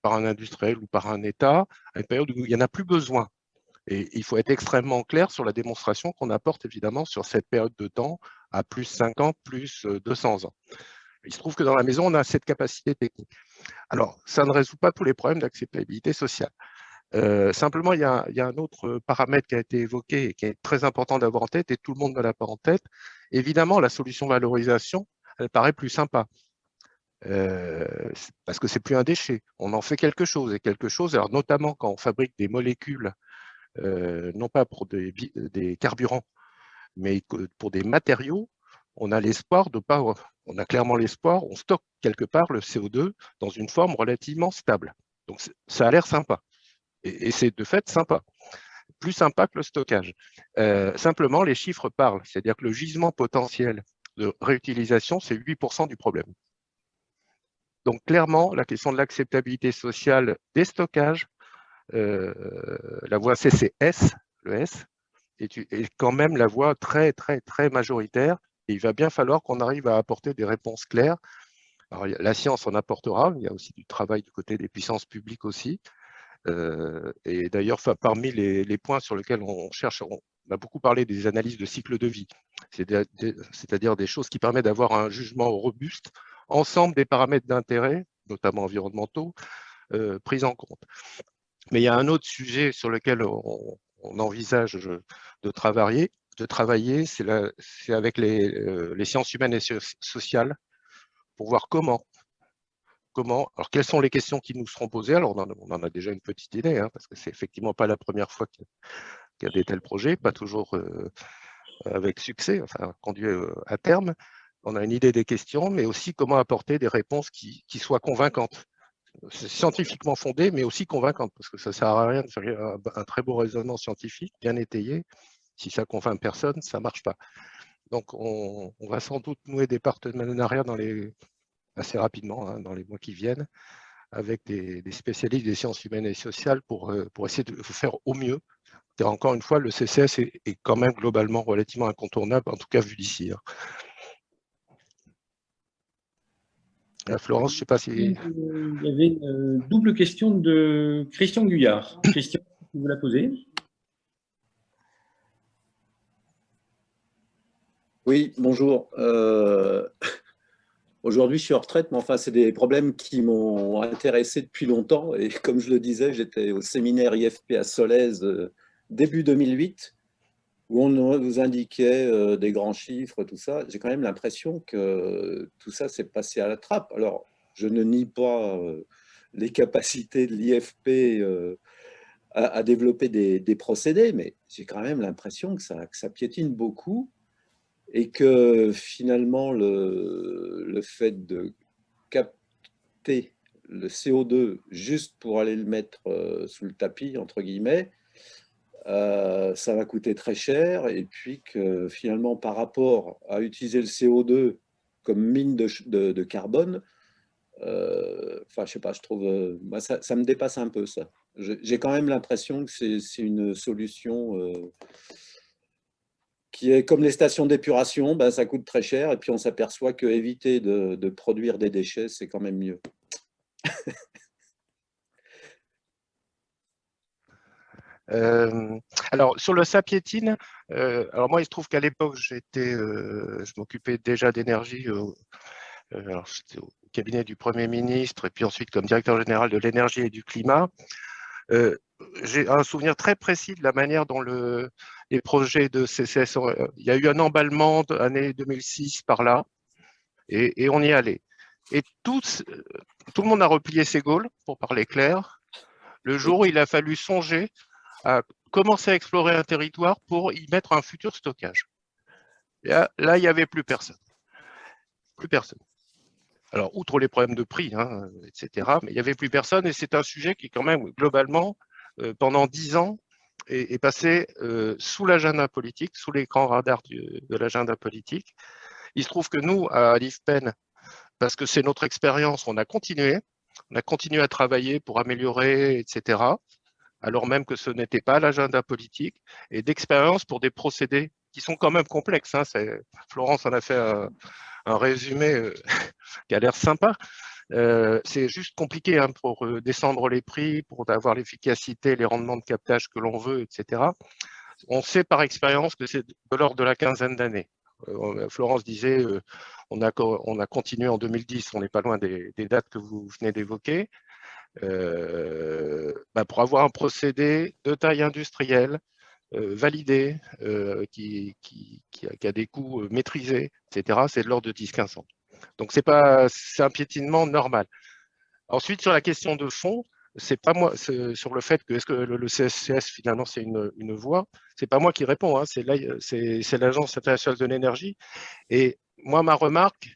par un industriel ou par un État à une période où il n'y en a plus besoin. Et il faut être extrêmement clair sur la démonstration qu'on apporte évidemment sur cette période de temps à plus 50, plus 200 ans. Il se trouve que dans la maison, on a cette capacité technique. Alors, ça ne résout pas tous les problèmes d'acceptabilité sociale. Simplement, il y a un autre paramètre qui a été évoqué et qui est très important d'avoir en tête, et tout le monde ne l'a pas en tête. Évidemment, la solution valorisation, elle paraît plus sympa. Parce que c'est plus un déchet. On en fait quelque chose, et quelque chose, alors notamment quand on fabrique des molécules, non pas pour des carburants, mais pour des matériaux, on a l'espoir de pas, on a clairement l'espoir, on stocke quelque part le CO2 dans une forme relativement stable. Donc ça a l'air sympa. Et c'est de fait sympa, plus sympa que le stockage. Simplement, les chiffres parlent, c'est-à-dire que le gisement potentiel de réutilisation, c'est 8% du problème. Donc clairement, la question de l'acceptabilité sociale des stockages, la voie CCS, le S, est quand même la voie très, très, très majoritaire. Et il va bien falloir qu'on arrive à apporter des réponses claires. Alors, la science en apportera, il y a aussi du travail du côté des puissances publiques aussi. Et d'ailleurs, parmi les points sur lesquels on cherche, on a beaucoup parlé des analyses de cycle de vie, c'est-à-dire des choses qui permettent d'avoir un jugement robuste, ensemble des paramètres d'intérêt, notamment environnementaux, pris en compte. Mais il y a un autre sujet sur lequel on envisage de travailler, c'est avec les sciences humaines et sociales, pour voir comment. Alors, quelles sont les questions qui nous seront posées? Alors, on en a déjà une petite idée, hein, parce que c'est effectivement pas la première fois qu'il y a des tels projets, pas toujours avec succès, enfin, conduit à terme. On a une idée des questions, mais aussi comment apporter des réponses qui soient convaincantes. C'est scientifiquement fondées, mais aussi convaincantes, parce que ça ne sert à rien de faire un très beau raisonnement scientifique, bien étayé. Si ça ne convainc personne, ça ne marche pas. Donc, on va sans doute nouer des partenariats assez rapidement, hein, dans les mois qui viennent, avec des spécialistes des sciences humaines et sociales pour essayer de faire au mieux. Et encore une fois, le CCS est quand même globalement relativement incontournable, en tout cas vu d'ici. Florence, je ne sais pas si… Il y avait une double question de Christian Guyard. Christian, vous la posez? Oui, bonjour. Aujourd'hui, je suis en retraite, mais enfin, c'est des problèmes qui m'ont intéressé depuis longtemps. Et comme je le disais, j'étais au séminaire IFP à Solèze début 2008, où on nous indiquait des grands chiffres, tout ça. J'ai quand même l'impression que tout ça s'est passé à la trappe. Alors, je ne nie pas les capacités de l'IFP à développer des procédés, mais j'ai quand même l'impression que ça piétine beaucoup. Et que finalement, le fait de capter le CO2 juste pour aller le mettre sous le tapis, entre guillemets, ça va coûter très cher. Et puis que finalement, par rapport à utiliser le CO2 comme mine de carbone, enfin, je sais pas, je trouve, moi, ça me dépasse un peu, ça. J'ai quand même l'impression que c'est une solution qui est comme les stations d'épuration, ben, ça coûte très cher, et puis on s'aperçoit qu'éviter de produire des déchets, c'est quand même mieux. Alors, sur le sapiétine, alors moi, il se trouve qu'à l'époque, je m'occupais déjà d'énergie. Alors, j'étais au cabinet du Premier ministre, et puis ensuite comme directeur général de l'énergie et du climat. J'ai un souvenir très précis de la manière dont les projets de CCS, il y a eu un emballement de l'année 2006 par là, et on y allait. Et tout le monde a replié ses gaules, pour parler clair, le jour où il a fallu songer à commencer à explorer un territoire pour y mettre un futur stockage. Et là, il n'y avait plus personne. Plus personne. Alors, outre les problèmes de prix, hein, etc., mais il n'y avait plus personne et c'est un sujet qui, quand même, globalement, pendant 10 ans, est passé sous l'agenda politique, sous l'écran radar de l'agenda politique. Il se trouve que nous, à l'IFPEN, parce que c'est notre expérience, on a continué à travailler pour améliorer, etc., alors même que ce n'était pas l'agenda politique, et d'expérience pour des procédés qui sont quand même complexes. Hein. Florence en a fait un résumé qui a l'air sympa. C'est juste compliqué hein, pour descendre les prix, pour avoir l'efficacité, les rendements de captage que l'on veut, etc. On sait par expérience que c'est de l'ordre de la quinzaine d'années. Florence disait, on a continué en 2010, on n'est pas loin des dates que vous venez d'évoquer. Pour avoir un procédé de taille industrielle, validé, qui a des coûts maîtrisés, etc., c'est de l'ordre de 10-15 ans. Donc, c'est un piétinement normal. Ensuite, sur la question de fond, c'est pas moi, sur le fait que est-ce que le CCS finalement c'est une voie, c'est pas moi qui réponds, hein, c'est l'Agence internationale de l'énergie. Et moi, ma remarque,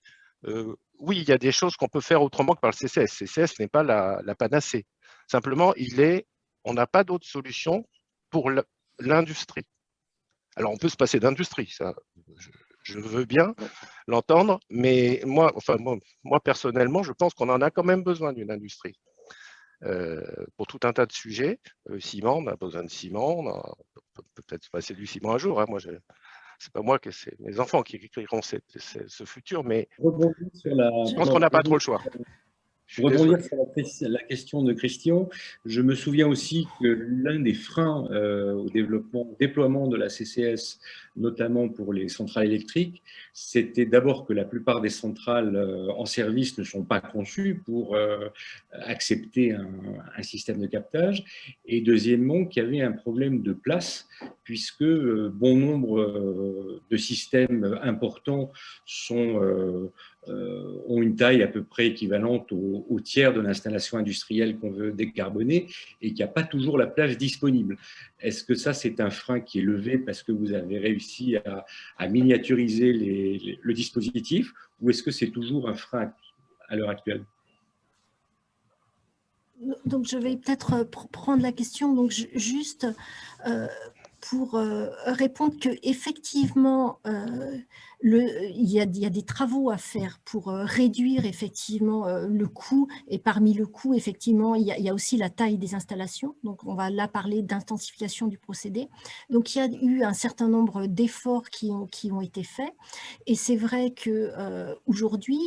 oui, il y a des choses qu'on peut faire autrement que par le CCS. Le CCS n'est pas la panacée. Simplement, on n'a pas d'autre solution pour l'industrie. Alors, on peut se passer d'industrie, ça, je veux bien l'entendre, mais moi, personnellement, je pense qu'on en a quand même besoin d'une industrie. Pour tout un tas de sujets. Ciment, on a besoin de ciment, on peut peut-être se passer du ciment un jour. Hein. Moi, c'est pas moi, c'est mes enfants qui écriront ce futur, mais je pense qu'on n'a pas trop le choix. Pour rebondir sur la question de Christian, je me souviens aussi que l'un des freins au déploiement de la CCS, notamment pour les centrales électriques, c'était d'abord que la plupart des centrales en service ne sont pas conçues pour accepter un système de captage, et deuxièmement qu'il y avait un problème de place, puisque bon nombre de systèmes importants ont une taille à peu près équivalente au tiers de l'installation industrielle qu'on veut décarboner et qu'il n'y a pas toujours la place disponible. Est-ce que ça, c'est un frein qui est levé parce que vous avez réussi à miniaturiser le dispositif, ou est-ce que c'est toujours un frein à l'heure actuelle? Donc, je vais peut-être prendre la question, donc juste pour répondre qu'effectivement, il y a des travaux à faire pour réduire effectivement le coût, et parmi le coût, effectivement, il y a aussi la taille des installations. Donc, on va là parler d'intensification du procédé. Donc, il y a eu un certain nombre d'efforts qui ont été faits, et c'est vrai qu'aujourd'hui,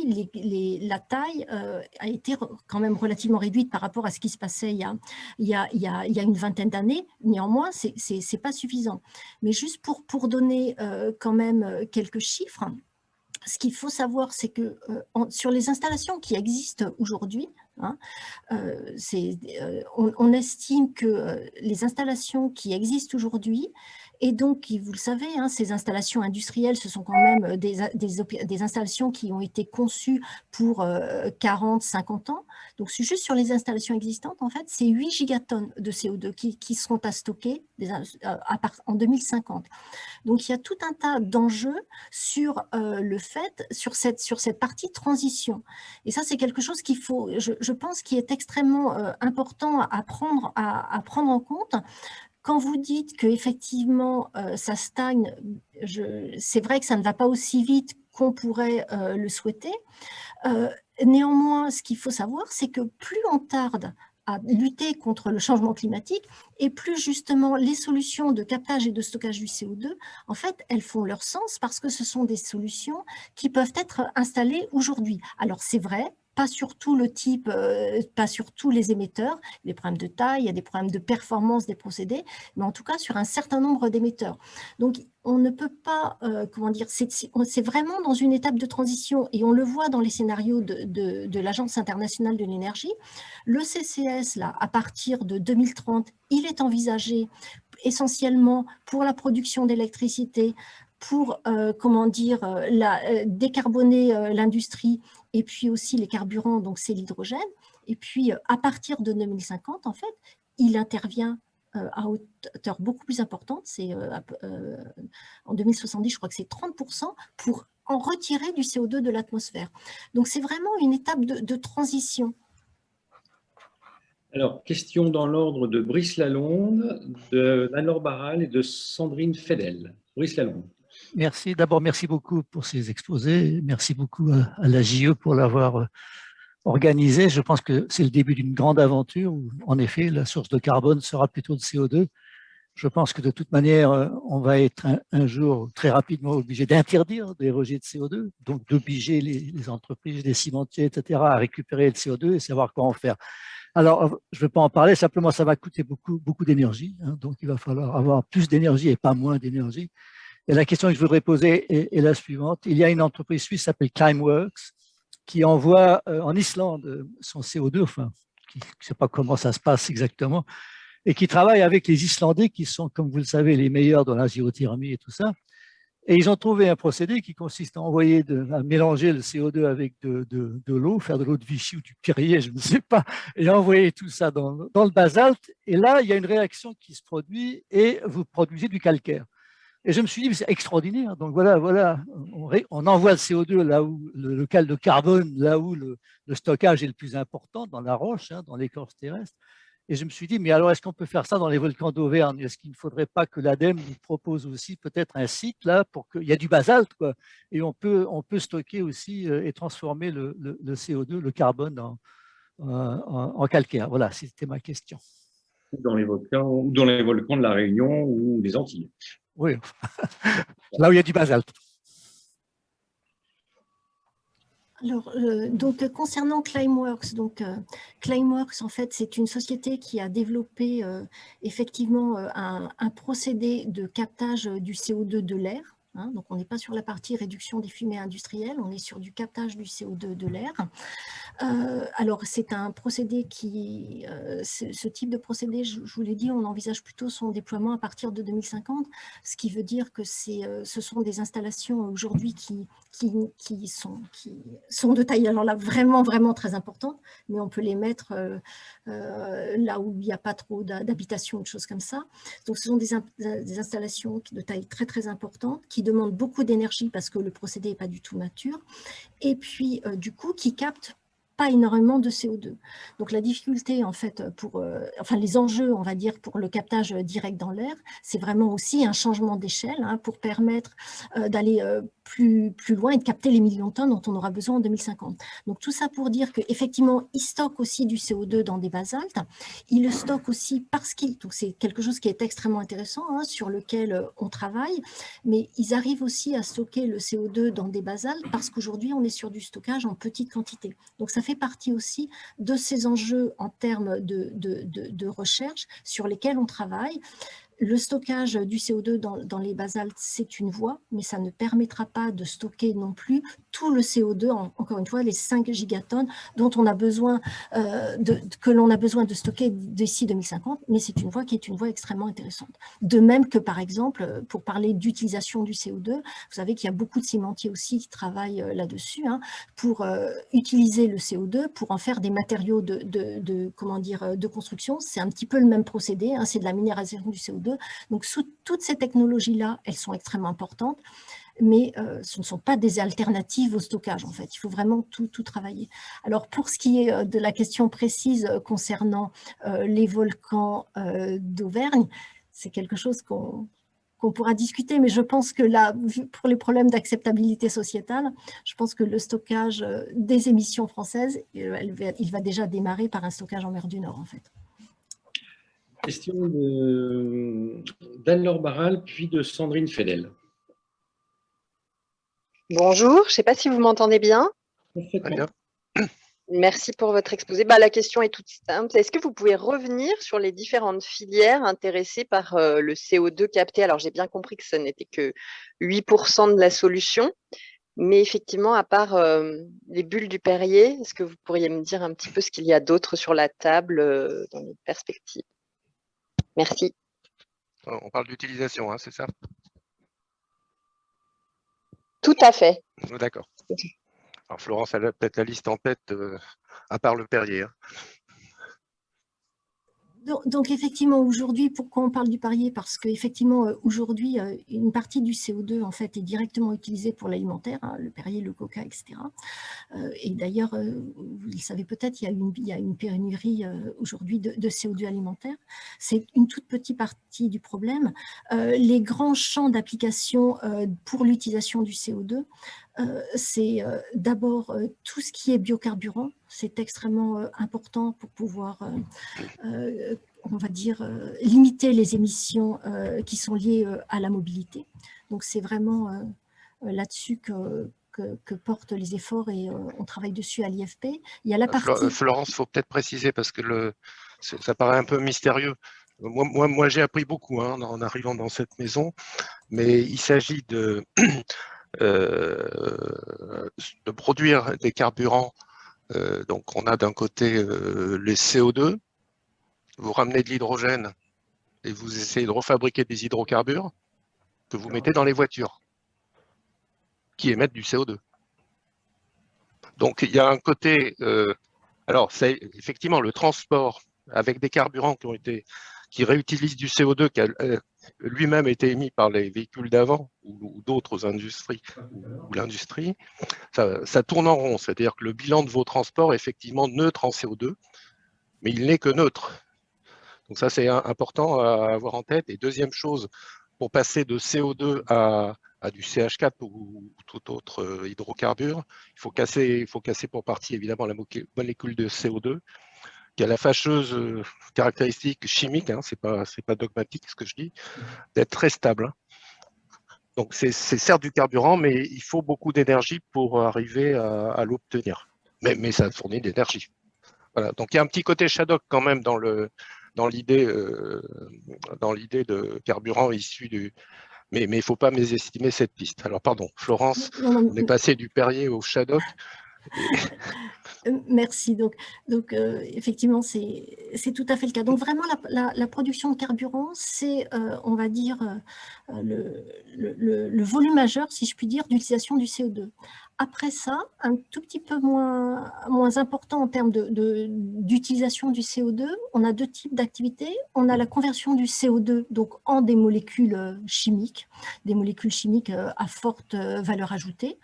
la taille a été quand même relativement réduite par rapport à ce qui se passait il y a une vingtaine d'années. Néanmoins, c'est pas suffisant. Mais juste pour donner quand même quelques chiffres, ce qu'il faut savoir, c'est que sur les installations qui existent aujourd'hui, hein, on estime que les installations qui existent aujourd'hui, et donc, vous le savez, hein, ces installations industrielles, ce sont quand même des installations qui ont été conçues pour 40, 50 ans. Donc, juste sur les installations existantes, en fait, c'est 8 gigatonnes de CO2 qui seront à stocker en 2050. Donc, il y a tout un tas d'enjeux sur sur cette partie transition. Et ça, c'est quelque chose qu'il faut, je pense, qui est extrêmement important à prendre en compte. Quand vous dites qu'effectivement, ça stagne, c'est vrai que ça ne va pas aussi vite qu'on pourrait le souhaiter. Néanmoins, ce qu'il faut savoir, c'est que plus on tarde à lutter contre le changement climatique, et plus justement les solutions de captage et de stockage du CO2, en fait, elles font leur sens parce que ce sont des solutions qui peuvent être installées aujourd'hui. Alors c'est vrai, pas sur tout le type, pas sur tous les émetteurs, il y a des problèmes de taille, il y a des problèmes de performance des procédés, mais en tout cas sur un certain nombre d'émetteurs. Donc on ne peut pas, comment dire, c'est vraiment dans une étape de transition, et on le voit dans les scénarios de l'Agence internationale de l'énergie. Le CCS, là, à partir de 2030, il est envisagé essentiellement pour la production d'électricité, pour comment dire, décarboner l'industrie, et puis aussi les carburants, donc c'est l'hydrogène. Et puis à partir de 2050, en fait, il intervient à hauteur beaucoup plus importante. C'est en 2070, je crois que c'est 30% pour en retirer du CO2 de l'atmosphère. Donc, c'est vraiment une étape de transition. Alors, question dans l'ordre de Brice Lalonde, d'Anne-Laure Barral et de Sandrine Fedel. Brice Lalonde. Merci. D'abord, merci beaucoup pour ces exposés. Merci beaucoup à la JE pour l'avoir organisé. Je pense que c'est le début d'une grande aventure où, en effet, la source de carbone sera plutôt de CO2. Je pense que de toute manière, on va être un jour très rapidement obligé d'interdire des rejets de CO2, donc d'obliger les entreprises, les cimentiers, etc., à récupérer le CO2 et savoir quoi en faire. Alors, je ne vais pas en parler, simplement ça va coûter beaucoup d'énergie, hein, donc il va falloir avoir plus d'énergie et pas moins d'énergie. Et la question que je voudrais poser est la suivante. Il y a une entreprise suisse qui s'appelle Climeworks qui envoie en Islande son CO2, enfin, je ne sais pas comment ça se passe exactement, et qui travaille avec les Islandais qui sont, comme vous le savez, les meilleurs dans la géothermie et tout ça. Et ils ont trouvé un procédé qui consiste à mélanger le CO2 avec de l'eau, faire de l'eau de Vichy ou du Perrier, je ne sais pas, et envoyer tout ça dans le basalte. Et là, il y a une réaction qui se produit et vous produisez du calcaire. Et je me suis dit, c'est extraordinaire. Donc voilà, on envoie le CO2 là où le carbone, là où le stockage est le plus important, dans la roche, hein, dans l'écorce terrestre. Et je me suis dit, mais alors est-ce qu'on peut faire ça dans les volcans d'Auvergne? Est-ce qu'il ne faudrait pas que l'ADEME nous propose aussi peut-être un site là pour qu'il y a du basalte, quoi, et on peut stocker aussi et transformer le CO2, le carbone en calcaire. Voilà, c'était ma question. Dans les volcans de la Réunion ou des Antilles. Oui, là où il y a du basalte. Alors, donc, concernant Climeworks, Climeworks, en fait, c'est une société qui a développé effectivement un procédé de captage du CO2 de l'air. Hein, donc, on n'est pas sur la partie réduction des fumées industrielles, on est sur du captage du CO2 de l'air. Alors, c'est un procédé qui, ce type de procédé, je vous l'ai dit, on envisage plutôt son déploiement à partir de 2050, ce qui veut dire que ce sont des installations aujourd'hui qui sont de taille, alors là, vraiment, vraiment très importante, mais on peut les mettre là où il n'y a pas trop d'habitation ou de choses comme ça. Donc, ce sont des installations de taille très, très importante, qui demandent beaucoup d'énergie parce que le procédé n'est pas du tout mature, et puis, du coup, qui captent pas énormément de CO2. Donc la difficulté, en fait, les enjeux, on va dire, pour le captage direct dans l'air, c'est vraiment aussi un changement d'échelle hein, pour permettre d'aller plus loin et de capter les millions de tonnes dont on aura besoin en 2050. Donc tout ça pour dire qu'effectivement, ils stockent aussi du CO2 dans des basaltes. Ils le stockent aussi parce donc c'est quelque chose qui est extrêmement intéressant, hein, sur lequel on travaille, mais ils arrivent aussi à stocker le CO2 dans des basaltes parce qu'aujourd'hui, on est sur du stockage en petite quantité. Donc ça fait partie aussi de ces enjeux en termes de recherche sur lesquels on travaille. Le stockage du CO2 dans les basaltes, c'est une voie, mais ça ne permettra pas de stocker non plus tout le CO2, encore une fois, les 5 gigatonnes dont on a besoin, que l'on a besoin de stocker d'ici 2050, mais c'est une voie qui est une voie extrêmement intéressante. De même que, par exemple, pour parler d'utilisation du CO2, vous savez qu'il y a beaucoup de cimentiers aussi qui travaillent là-dessus, hein, pour utiliser le CO2, pour en faire des matériaux de construction. C'est un petit peu le même procédé, hein, c'est de la minéralisation du CO2. Donc, toutes ces technologies-là, elles sont extrêmement importantes, mais ce ne sont pas des alternatives au stockage, en fait. Il faut vraiment tout travailler. Alors, pour ce qui est de la question précise concernant les volcans d'Auvergne, c'est quelque chose qu'on pourra discuter, mais je pense que là, pour les problèmes d'acceptabilité sociétale, je pense que le stockage des émissions françaises, il va déjà démarrer par un stockage en mer du Nord, en fait. Question d'Anne-Laure Barral, puis de Sandrine Fedel. Bonjour, je ne sais pas si vous m'entendez bien. Parfaitement. Merci pour votre exposé. La question est toute simple. Est-ce que vous pouvez revenir sur les différentes filières intéressées par le CO2 capté? Alors, j'ai bien compris que ce n'était que 8% de la solution, mais effectivement, à part les bulles du Perrier, est-ce que vous pourriez me dire un petit peu ce qu'il y a d'autre sur la table dans les perspectives? Merci. On parle d'utilisation, hein, c'est ça? Tout à fait. Oh, d'accord. Alors Florence, elle a peut-être la liste en tête, à part le Perrier. Hein. Donc effectivement, aujourd'hui, pourquoi on parle du Perrier? Parce qu'effectivement, aujourd'hui, une partie du CO2 en fait, est directement utilisée pour l'alimentaire, hein, le Perrier, le Coca, etc. Et d'ailleurs, vous le savez peut-être, il y a une pénurie aujourd'hui de CO2 alimentaire. C'est une toute petite partie du problème. Les grands champs d'application pour l'utilisation du CO2, c'est d'abord tout ce qui est biocarburant. C'est extrêmement important pour pouvoir, on va dire, limiter les émissions qui sont liées à la mobilité. Donc c'est vraiment là-dessus que portent les efforts et on travaille dessus à l'IFP. Il y a la partie… Florence, il faut peut-être préciser parce que ça paraît un peu mystérieux. Moi j'ai appris beaucoup en arrivant dans cette maison, mais il s'agit de produire des carburants. Donc on a d'un côté les CO2, vous ramenez de l'hydrogène et vous essayez de refabriquer des hydrocarbures que vous mettez dans les voitures qui émettent du CO2. Donc il y a un côté, alors c'est effectivement le transport avec des carburants qui réutilisent du CO2 qui a lui-même été émis par les véhicules d'avant ou d'autres industries ou l'industrie, ça tourne en rond, c'est-à-dire que le bilan de vos transports est effectivement neutre en CO2, mais il n'est que neutre. Donc ça c'est important à avoir en tête. Et deuxième chose, pour passer de CO2 à du CH4 ou tout autre hydrocarbure, il faut casser pour partie évidemment la molécule de CO2, qui a la fâcheuse caractéristique chimique, c'est pas dogmatique ce que je dis, d'être très stable. Donc c'est certes du carburant, mais il faut beaucoup d'énergie pour arriver à l'obtenir. Mais ça fournit de l'énergie. Voilà. Donc il y a un petit côté Shadok quand même dans l'idée de carburant issu du… Mais il ne faut pas mésestimer cette piste. Alors pardon, Florence, on est passé du Perrier au Shadok. Merci. Donc effectivement, c'est tout à fait le cas. Donc vraiment, la production de carburant, c'est, on va dire, le volume majeur, si je puis dire, d'utilisation du CO2. Après ça, un tout petit peu moins important en termes d'utilisation du CO2, on a deux types d'activités. On a la conversion du CO2 donc, en des molécules chimiques à forte valeur ajoutée.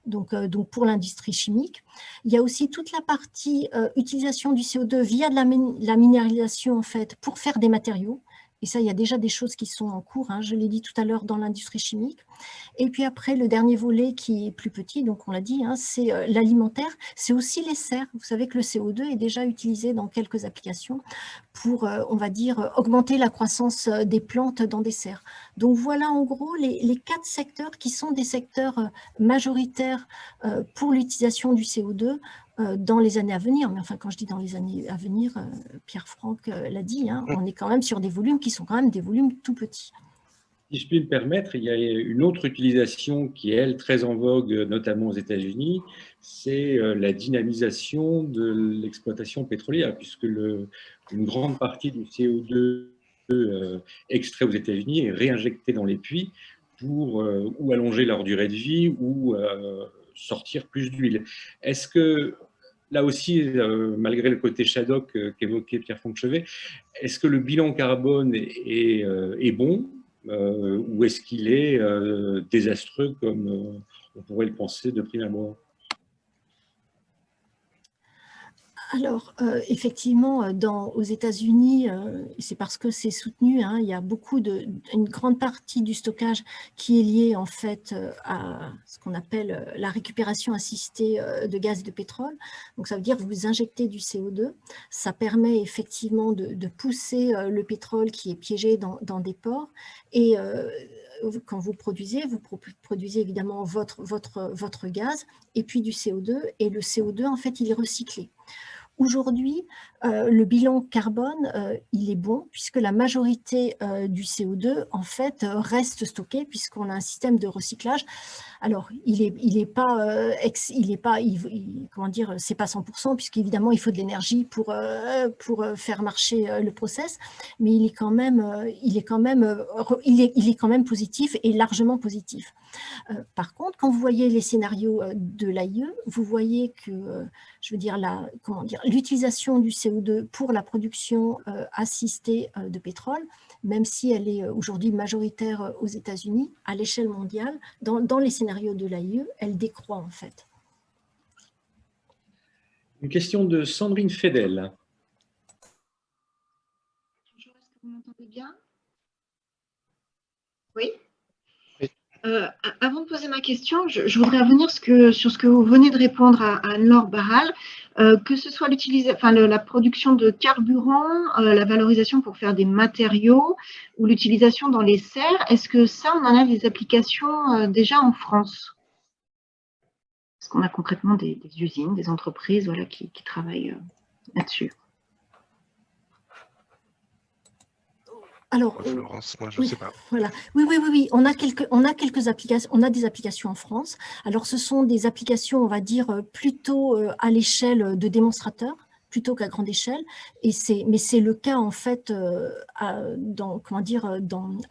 Donc pour l'industrie chimique. Il y a aussi toute la partie utilisation du CO2 via de la minéralisation en fait, pour faire des matériaux. Et ça, il y a déjà des choses qui sont en cours, je l'ai dit tout à l'heure, dans l'industrie chimique. Et puis après, le dernier volet qui est plus petit, donc on l'a dit, c'est l'alimentaire, c'est aussi les serres. Vous savez que le CO2 est déjà utilisé dans quelques applications pour, on va dire, augmenter la croissance des plantes dans des serres. Donc voilà en gros les 4 secteurs qui sont des secteurs majoritaires pour l'utilisation du CO2 dans les années à venir. Mais enfin, quand je dis dans les années à venir, Pierre-Franck l'a dit, on est quand même sur des volumes qui sont quand même des volumes tout petits. Si je puis me permettre, il y a une autre utilisation qui est, elle, très en vogue, notamment aux États-Unis, c'est la dynamisation de l'exploitation pétrolière, puisque une grande partie du CO2 extrait aux États-Unis est réinjecté dans les puits pour ou allonger leur durée de vie ou sortir plus d'huile. Est-ce que, là aussi, malgré le côté Shadok qu'évoquait Pierre-Franck Chevet, est-ce que le bilan carbone est bon ou est-ce qu'il est désastreux comme on pourrait le penser de prime abord? Alors, effectivement, aux États-Unis, c'est parce que c'est soutenu, il y a une grande partie du stockage qui est liée en fait à ce qu'on appelle la récupération assistée de gaz et de pétrole. Donc, ça veut dire que vous injectez du CO2. Ça permet effectivement de pousser le pétrole qui est piégé dans des ports. Et quand vous produisez évidemment votre gaz et puis du CO2. Et le CO2, en fait, il est recyclé. Aujourd'hui, le bilan carbone, il est bon puisque la majorité du CO2, en fait, reste stocké puisqu'on a un système de recyclage. Alors, comment dire, c'est pas 100% puisqu'évidemment, il faut de l'énergie pour faire marcher le process, mais il est quand même positif et largement positif. Par contre, quand vous voyez les scénarios de l'AIE, vous voyez que, je veux dire, l'utilisation du CO2 pour la production assistée de pétrole, même si elle est aujourd'hui majoritaire aux États-Unis, à l'échelle mondiale, dans les scénarios de l'AIE, elle décroît en fait. Une question de Sandrine Fedel. Bonjour, est-ce que vous m'entendez bien? Oui. Avant de poser ma question, je voudrais revenir sur ce que vous venez de répondre à Anne-Laure Barral, que ce soit la production de carburant, la valorisation pour faire des matériaux ou l'utilisation dans les serres. Est-ce que ça, on en a des applications déjà en France? Est-ce qu'on a concrètement des usines, des entreprises voilà, qui travaillent là-dessus? Alors, Florence, moi je oui, ne sais pas. Voilà. Oui. On a quelques applications. On a des applications en France. Alors, ce sont des applications, on va dire, plutôt à l'échelle de démonstrateurs, plutôt qu'à grande échelle. Mais c'est le cas en fait à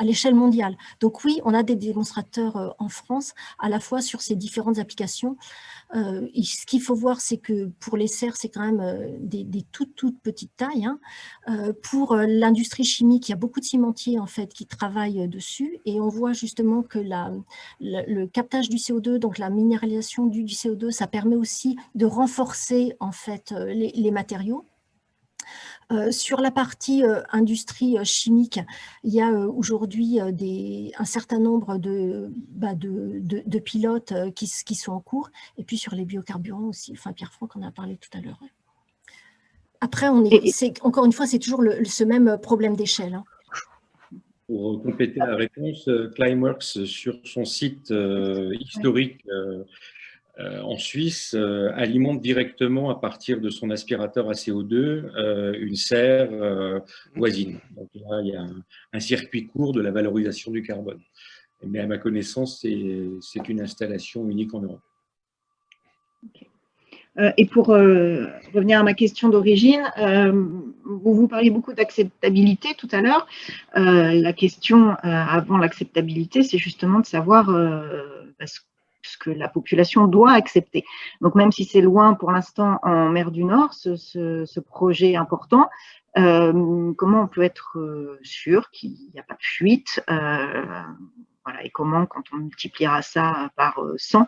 l'échelle mondiale. Donc oui, on a des démonstrateurs en France, à la fois sur ces différentes applications. Ce qu'il faut voir, c'est que pour les serres, c'est quand même des toutes petites tailles. Hein. Pour l'industrie chimique, il y a beaucoup de cimentiers en fait qui travaillent dessus, et on voit justement que le captage du CO2, donc la minéralisation du CO2, ça permet aussi de renforcer en fait les matériaux. Sur la partie industrie chimique, il y a aujourd'hui un certain nombre de pilotes qui sont en cours, et puis sur les biocarburants aussi, enfin Pierre-Franck en a parlé tout à l'heure. Après, encore une fois, c'est toujours ce même problème d'échelle. Hein. Pour compléter la réponse, Climeworks, sur son site historique en Suisse, alimente directement à partir de son aspirateur à CO2 une serre voisine. Donc là, il y a un circuit court de la valorisation du carbone. Mais à ma connaissance, c'est une installation unique en Europe. Okay. Et pour revenir à ma question d'origine, vous parliez beaucoup d'acceptabilité tout à l'heure. La question avant l'acceptabilité, c'est justement de savoir ce que la population doit accepter. Donc même si c'est loin pour l'instant en mer du Nord, ce projet important, comment on peut être sûr qu'il n'y a pas de fuite voilà, et comment, quand on multipliera ça par 100,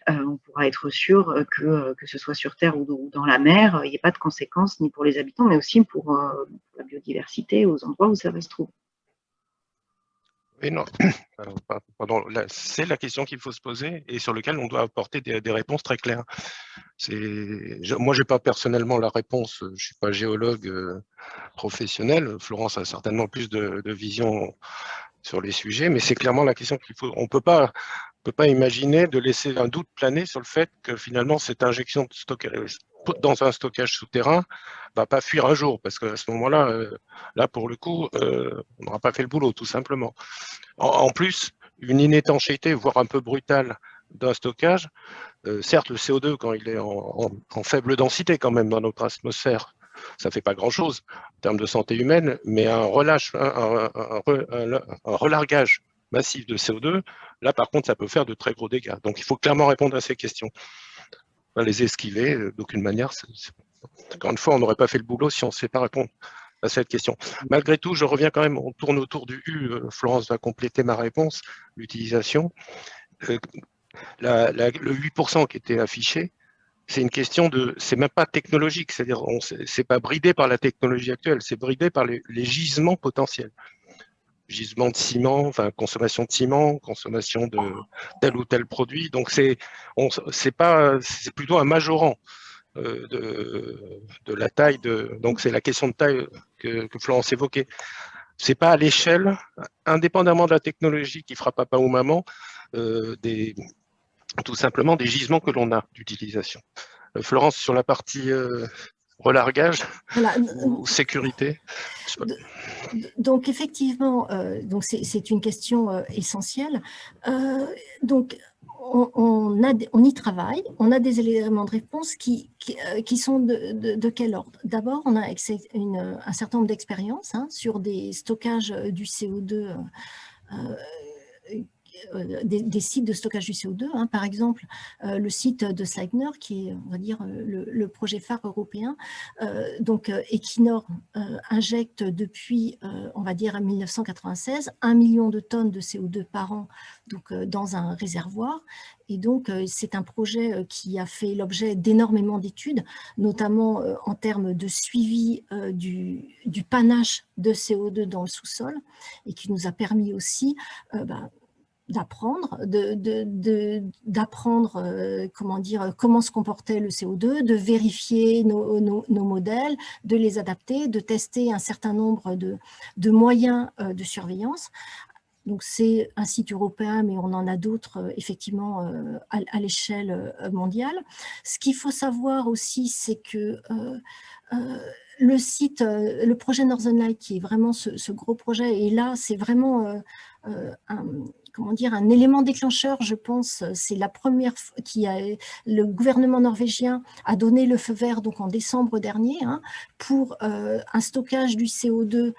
on pourra être sûr que ce soit sur Terre ou dans la mer, il n'y ait pas de conséquences ni pour les habitants, mais aussi pour la biodiversité aux endroits où ça va se trouver. Oui, non. C'est la question qu'il faut se poser et sur laquelle on doit apporter des réponses très claires. Moi, je n'ai pas personnellement la réponse, je ne suis pas géologue professionnel. Florence a certainement plus de vision sur les sujets, mais c'est clairement la question qu'il faut. On ne peut pas imaginer de laisser un doute planer sur le fait que finalement cette injection de stockage dans un stockage souterrain ne va pas fuir un jour, parce qu'à ce moment-là, là pour le coup, on n'aura pas fait le boulot, tout simplement. En plus, une inétanchéité, voire un peu brutale d'un stockage, certes le CO2 quand il est en faible densité quand même dans notre atmosphère, ça ne fait pas grand-chose en termes de santé humaine, mais un relargage massif de CO2, là par contre ça peut faire de très gros dégâts. Donc il faut clairement répondre à ces questions. Les esquiver d'aucune manière, encore une fois on n'aurait pas fait le boulot si on ne sait pas répondre à cette question. Malgré tout, je reviens quand même, on tourne autour du U, Florence va compléter ma réponse, l'utilisation. Le 8% qui était affiché, c'est une question c'est même pas technologique, c'est-à-dire c'est pas bridé par la technologie actuelle, c'est bridé par les gisements potentiels. Gisement de ciment, enfin consommation de ciment, consommation de tel ou tel produit. Donc c'est plutôt un majorant de la taille donc c'est la question de taille que Florence évoquait. C'est pas à l'échelle, indépendamment de la technologie qui fera papa ou maman, tout simplement des gisements que l'on a d'utilisation. Florence, sur la partie relargage voilà. Ou sécurité. Donc effectivement, c'est une question essentielle. Donc on y travaille, on a des éléments de réponse qui sont de quel ordre? D'abord, on a un certain nombre d'expériences sur des stockages du CO2 des sites de stockage du CO2, hein. Par exemple, le site de Sleipner, qui est, on va dire, le projet phare européen. Donc, Equinor injecte depuis, on va dire, 1996, 1 million de tonnes de CO2 par an, donc, dans un réservoir. Et donc, c'est un projet qui a fait l'objet d'énormément d'études, notamment en termes de suivi du panache de CO2 dans le sous-sol, et qui nous a permis aussi d'apprendre, comment se comportait le CO2, de vérifier nos modèles, de les adapter, de tester un certain nombre de moyens de surveillance. Donc, c'est un site européen, mais on en a d'autres, effectivement, à l'échelle mondiale. Ce qu'il faut savoir aussi, c'est que le projet Northern Lights, qui est vraiment ce gros projet, et là, c'est vraiment un élément déclencheur, je pense. C'est la première fois le gouvernement norvégien a donné le feu vert, donc en décembre dernier, hein, pour un stockage du CO2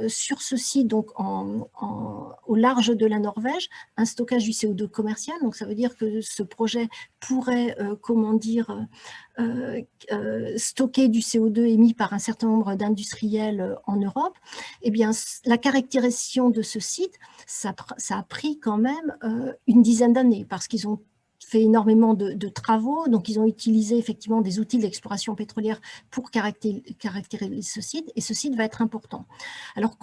sur ce site, donc au large de la Norvège, un stockage du CO2 commercial. Donc ça veut dire que ce projet pourrait, stocker du CO2 émis par un certain nombre d'industriels en Europe. Eh bien, la caractérisation de ce site, ça a pris quand même une dizaine d'années, parce qu'ils ont fait énormément de travaux, donc ils ont utilisé effectivement des outils d'exploration pétrolière pour caractériser ce site, et ce site va être important. Alors,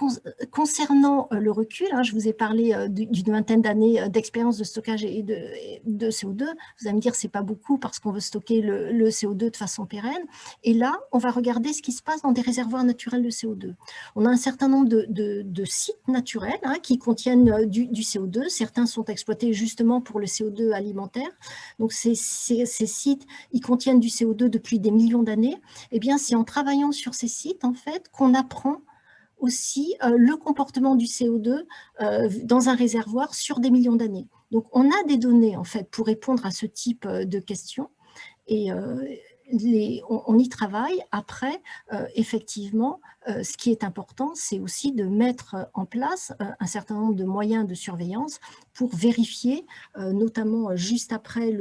concernant le recul, hein, je vous ai parlé d'une vingtaine d'années d'expérience de stockage et de CO2. Vous allez me dire, c'est pas beaucoup parce qu'on veut stocker le CO2 de façon pérenne. Et là, on va regarder ce qui se passe dans des réservoirs naturels de CO2. On a un certain nombre de sites naturels, hein, qui contiennent du CO2. Certains sont exploités justement pour le CO2 alimentaire. Donc, ces sites, ils contiennent du CO2 depuis des millions d'années. Eh bien, c'est en travaillant sur ces sites, en fait, qu'on apprend aussi le comportement du CO2 dans un réservoir sur des millions d'années. Donc, on a des données, en fait, pour répondre à ce type de questions. Et on y travaille. Après, effectivement, ce qui est important, c'est aussi de mettre en place un certain nombre de moyens de surveillance pour vérifier, notamment juste après,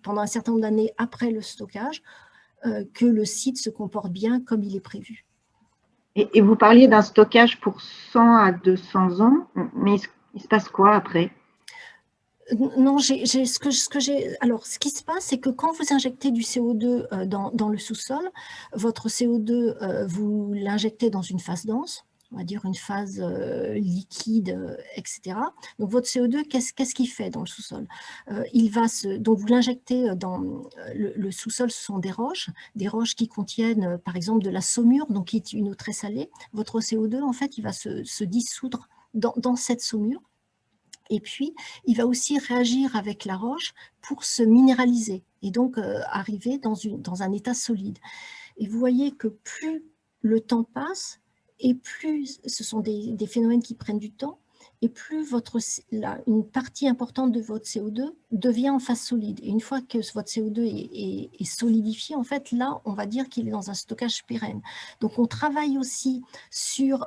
pendant un certain nombre d'années après le stockage, que le site se comporte bien comme il est prévu. Et vous parliez d'un stockage pour 100 à 200 ans, mais il se passe quoi après ? Non, alors, ce qui se passe, c'est que quand vous injectez du CO2 dans le sous-sol, votre CO2, vous l'injectez dans une phase dense, on va dire une phase liquide, etc. Donc, votre CO2, qu'est-ce qu'il fait dans le sous-sol? Donc, vous l'injectez dans le sous-sol, ce sont des roches qui contiennent, par exemple, de la saumure, donc qui est une eau très salée. Votre CO2, en fait, il va se dissoudre dans cette saumure. Et puis, il va aussi réagir avec la roche pour se minéraliser et donc arriver dans un état solide. Et vous voyez que plus le temps passe, et plus ce sont des phénomènes qui prennent du temps, et plus une partie importante de votre CO2 devient en phase solide. Et une fois que votre CO2 est solidifié, en fait, là, on va dire qu'il est dans un stockage pérenne. Donc, on travaille aussi sur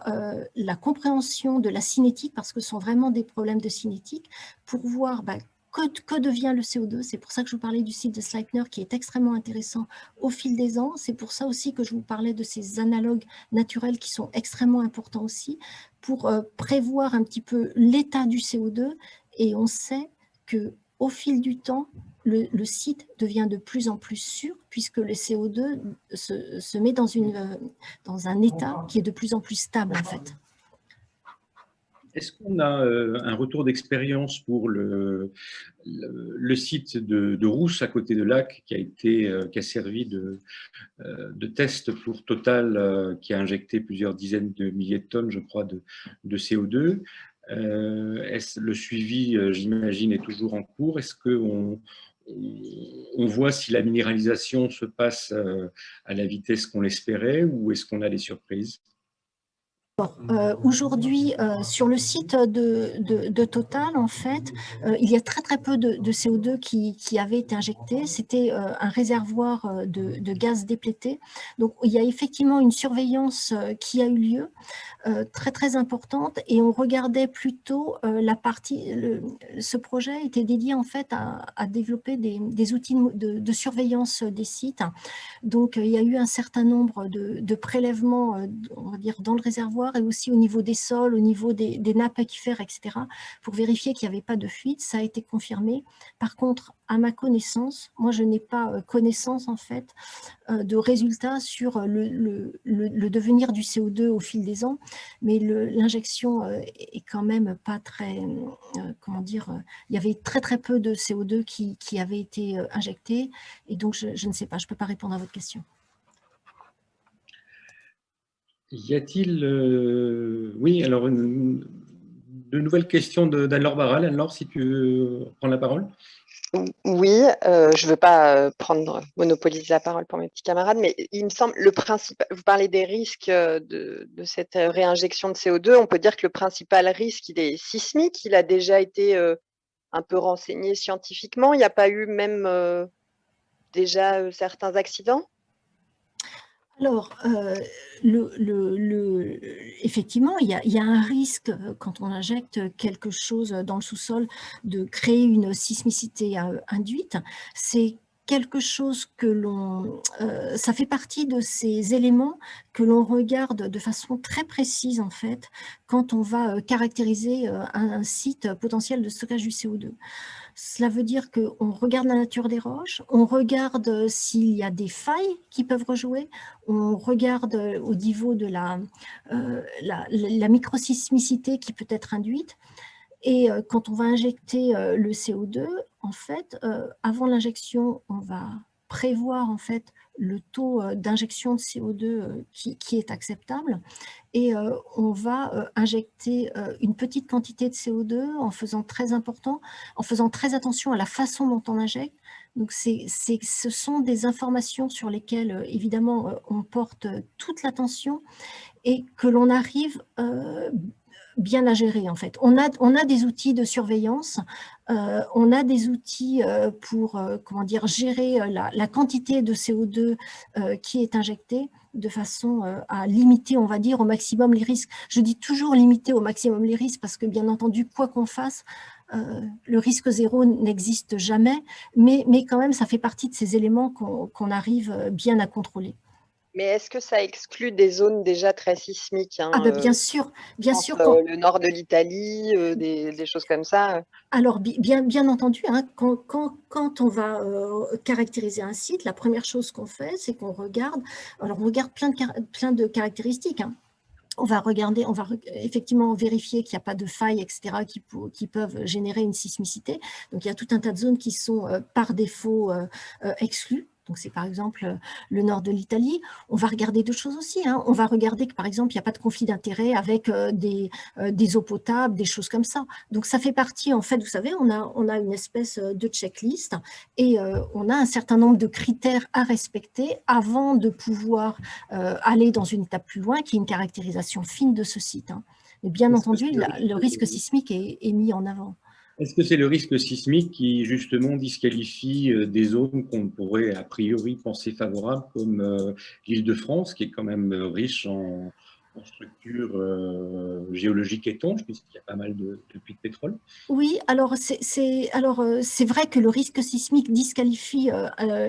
la compréhension de la cinétique, parce que ce sont vraiment des problèmes de cinétique, pour voir que devient le CO2. C'est pour ça que je vous parlais du site de Sleipner, qui est extrêmement intéressant au fil des ans. C'est pour ça aussi que je vous parlais de ces analogues naturels qui sont extrêmement importants aussi, pour prévoir un petit peu l'état du CO2. Et on sait qu'au fil du temps, le site devient de plus en plus sûr, puisque le CO2 se met dans un état qui est de plus en plus stable, en fait. Est-ce qu'on a un retour d'expérience pour le site de Rousse, à côté de Lac, qui a servi de test pour Total, qui a injecté plusieurs dizaines de milliers de tonnes, je crois, de CO2. Le suivi, j'imagine, est toujours en cours. Est-ce qu'on voit si la minéralisation se passe à la vitesse qu'on l'espérait, ou est-ce qu'on a des surprises? Aujourd'hui, sur le site de Total, en fait, il y a très peu de CO2 qui avait été injecté. C'était un réservoir de gaz déplété. Donc, il y a effectivement une surveillance qui a eu lieu, très importante, et on regardait plutôt la partie. Ce projet était dédié en fait à développer des outils de surveillance des sites. Donc, il y a eu un certain nombre de prélèvements, on va dire, dans le réservoir, et aussi au niveau des sols, au niveau des nappes aquifères, etc., pour vérifier qu'il n'y avait pas de fuite. Ça a été confirmé. Par contre, à ma connaissance, moi, je n'ai pas connaissance, en fait, de résultats sur le devenir du CO2 au fil des ans, mais l'injection est quand même pas très, comment dire, il y avait très peu de CO2 qui avait été injecté, et donc je ne sais pas, je ne peux pas répondre à votre question. Y a-t-il, oui, alors de nouvelles questions d'Anne-Laure Barral. Anne-Laure, si tu veux prendre la parole. Oui, je ne veux pas monopoliser la parole pour mes petits camarades, mais il me semble, vous parlez des risques de cette réinjection de CO2, on peut dire que le principal risque, il est sismique, il a déjà été un peu renseigné scientifiquement, il n'y a pas eu même déjà certains accidents? Alors, effectivement, il y a un risque quand on injecte quelque chose dans le sous-sol de créer une sismicité induite. C'est quelque chose que ça fait partie de ces éléments que l'on regarde de façon très précise, en fait, quand on va caractériser un site potentiel de stockage du CO2. Cela veut dire qu'on regarde la nature des roches, on regarde s'il y a des failles qui peuvent rejouer, on regarde au niveau de la microsismicité qui peut être induite. Et quand on va injecter le CO2, en fait, avant l'injection, on va prévoir en fait le taux d'injection de CO2 qui est acceptable, et on va injecter une petite quantité de CO2 en faisant très attention à la façon dont on injecte. Donc ce sont des informations sur lesquelles évidemment on porte toute l'attention, et que l'on arrive bien à gérer, en fait. On a des outils de surveillance, on a des outils pour comment dire, gérer la quantité de CO2 qui est injectée, de façon à limiter, on va dire, au maximum les risques. Je dis toujours limiter au maximum les risques, parce que bien entendu, quoi qu'on fasse, le risque zéro n'existe jamais, mais quand même, ça fait partie de ces éléments qu'on arrive bien à contrôler. Mais est-ce que ça exclut des zones déjà très sismiques, hein, bien sûr. le nord de l'Italie, des choses comme ça? Alors, bien entendu, hein, quand on va caractériser un site, la première chose qu'on fait, c'est qu'on regarde, alors on regarde plein de caractéristiques, hein. On va effectivement vérifier qu'il n'y a pas de failles, etc., qui peuvent générer une sismicité. Donc, il y a tout un tas de zones qui sont par défaut exclues. Donc, c'est par exemple le nord de l'Italie. On va regarder d'autres choses aussi, hein. On va regarder que, par exemple, il n'y a pas de conflit d'intérêt avec des eaux potables, des choses comme ça. Donc, ça fait partie, en fait, vous savez, on a une espèce de checklist, et on a un certain nombre de critères à respecter avant de pouvoir aller dans une étape plus loin, qui est une caractérisation fine de ce site, hein. Mais bien entendu, le risque sismique est mis en avant. Est-ce que c'est le risque sismique qui, justement, disqualifie des zones qu'on pourrait, a priori, penser favorables, comme l'Île-de-France, qui est quand même riche en structures géologiques étanches, puisqu'il y a pas mal de puits de pétrole? Oui, alors c'est vrai que le risque sismique disqualifie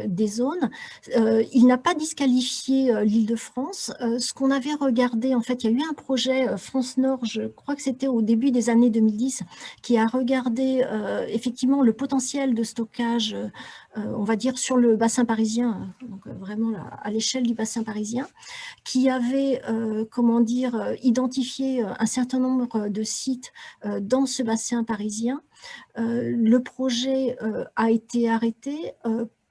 des zones. Il n'a pas disqualifié l'Île-de-France. Ce qu'on avait regardé, en fait, il y a eu un projet France Nord, je crois que c'était au début des années 2010, qui a regardé effectivement le potentiel de stockage, on va dire, sur le bassin parisien, donc vraiment à l'échelle du bassin parisien, qui avait, comment dire, identifié un certain nombre de sites dans ce bassin parisien. Le projet a été arrêté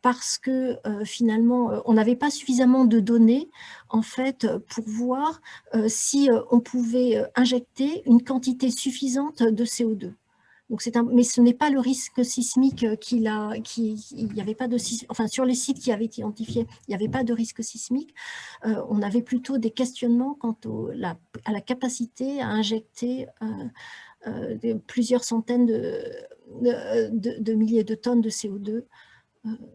parce que finalement, on n'avait pas suffisamment de données, en fait, pour voir si on pouvait injecter une quantité suffisante de CO2. Donc mais ce n'est pas le risque sismique il n'y avait pas de enfin sur les sites qui avaient été identifiés, il n'y avait pas de risque sismique. On avait plutôt des questionnements quant à la capacité à injecter plusieurs centaines de milliers de tonnes de CO2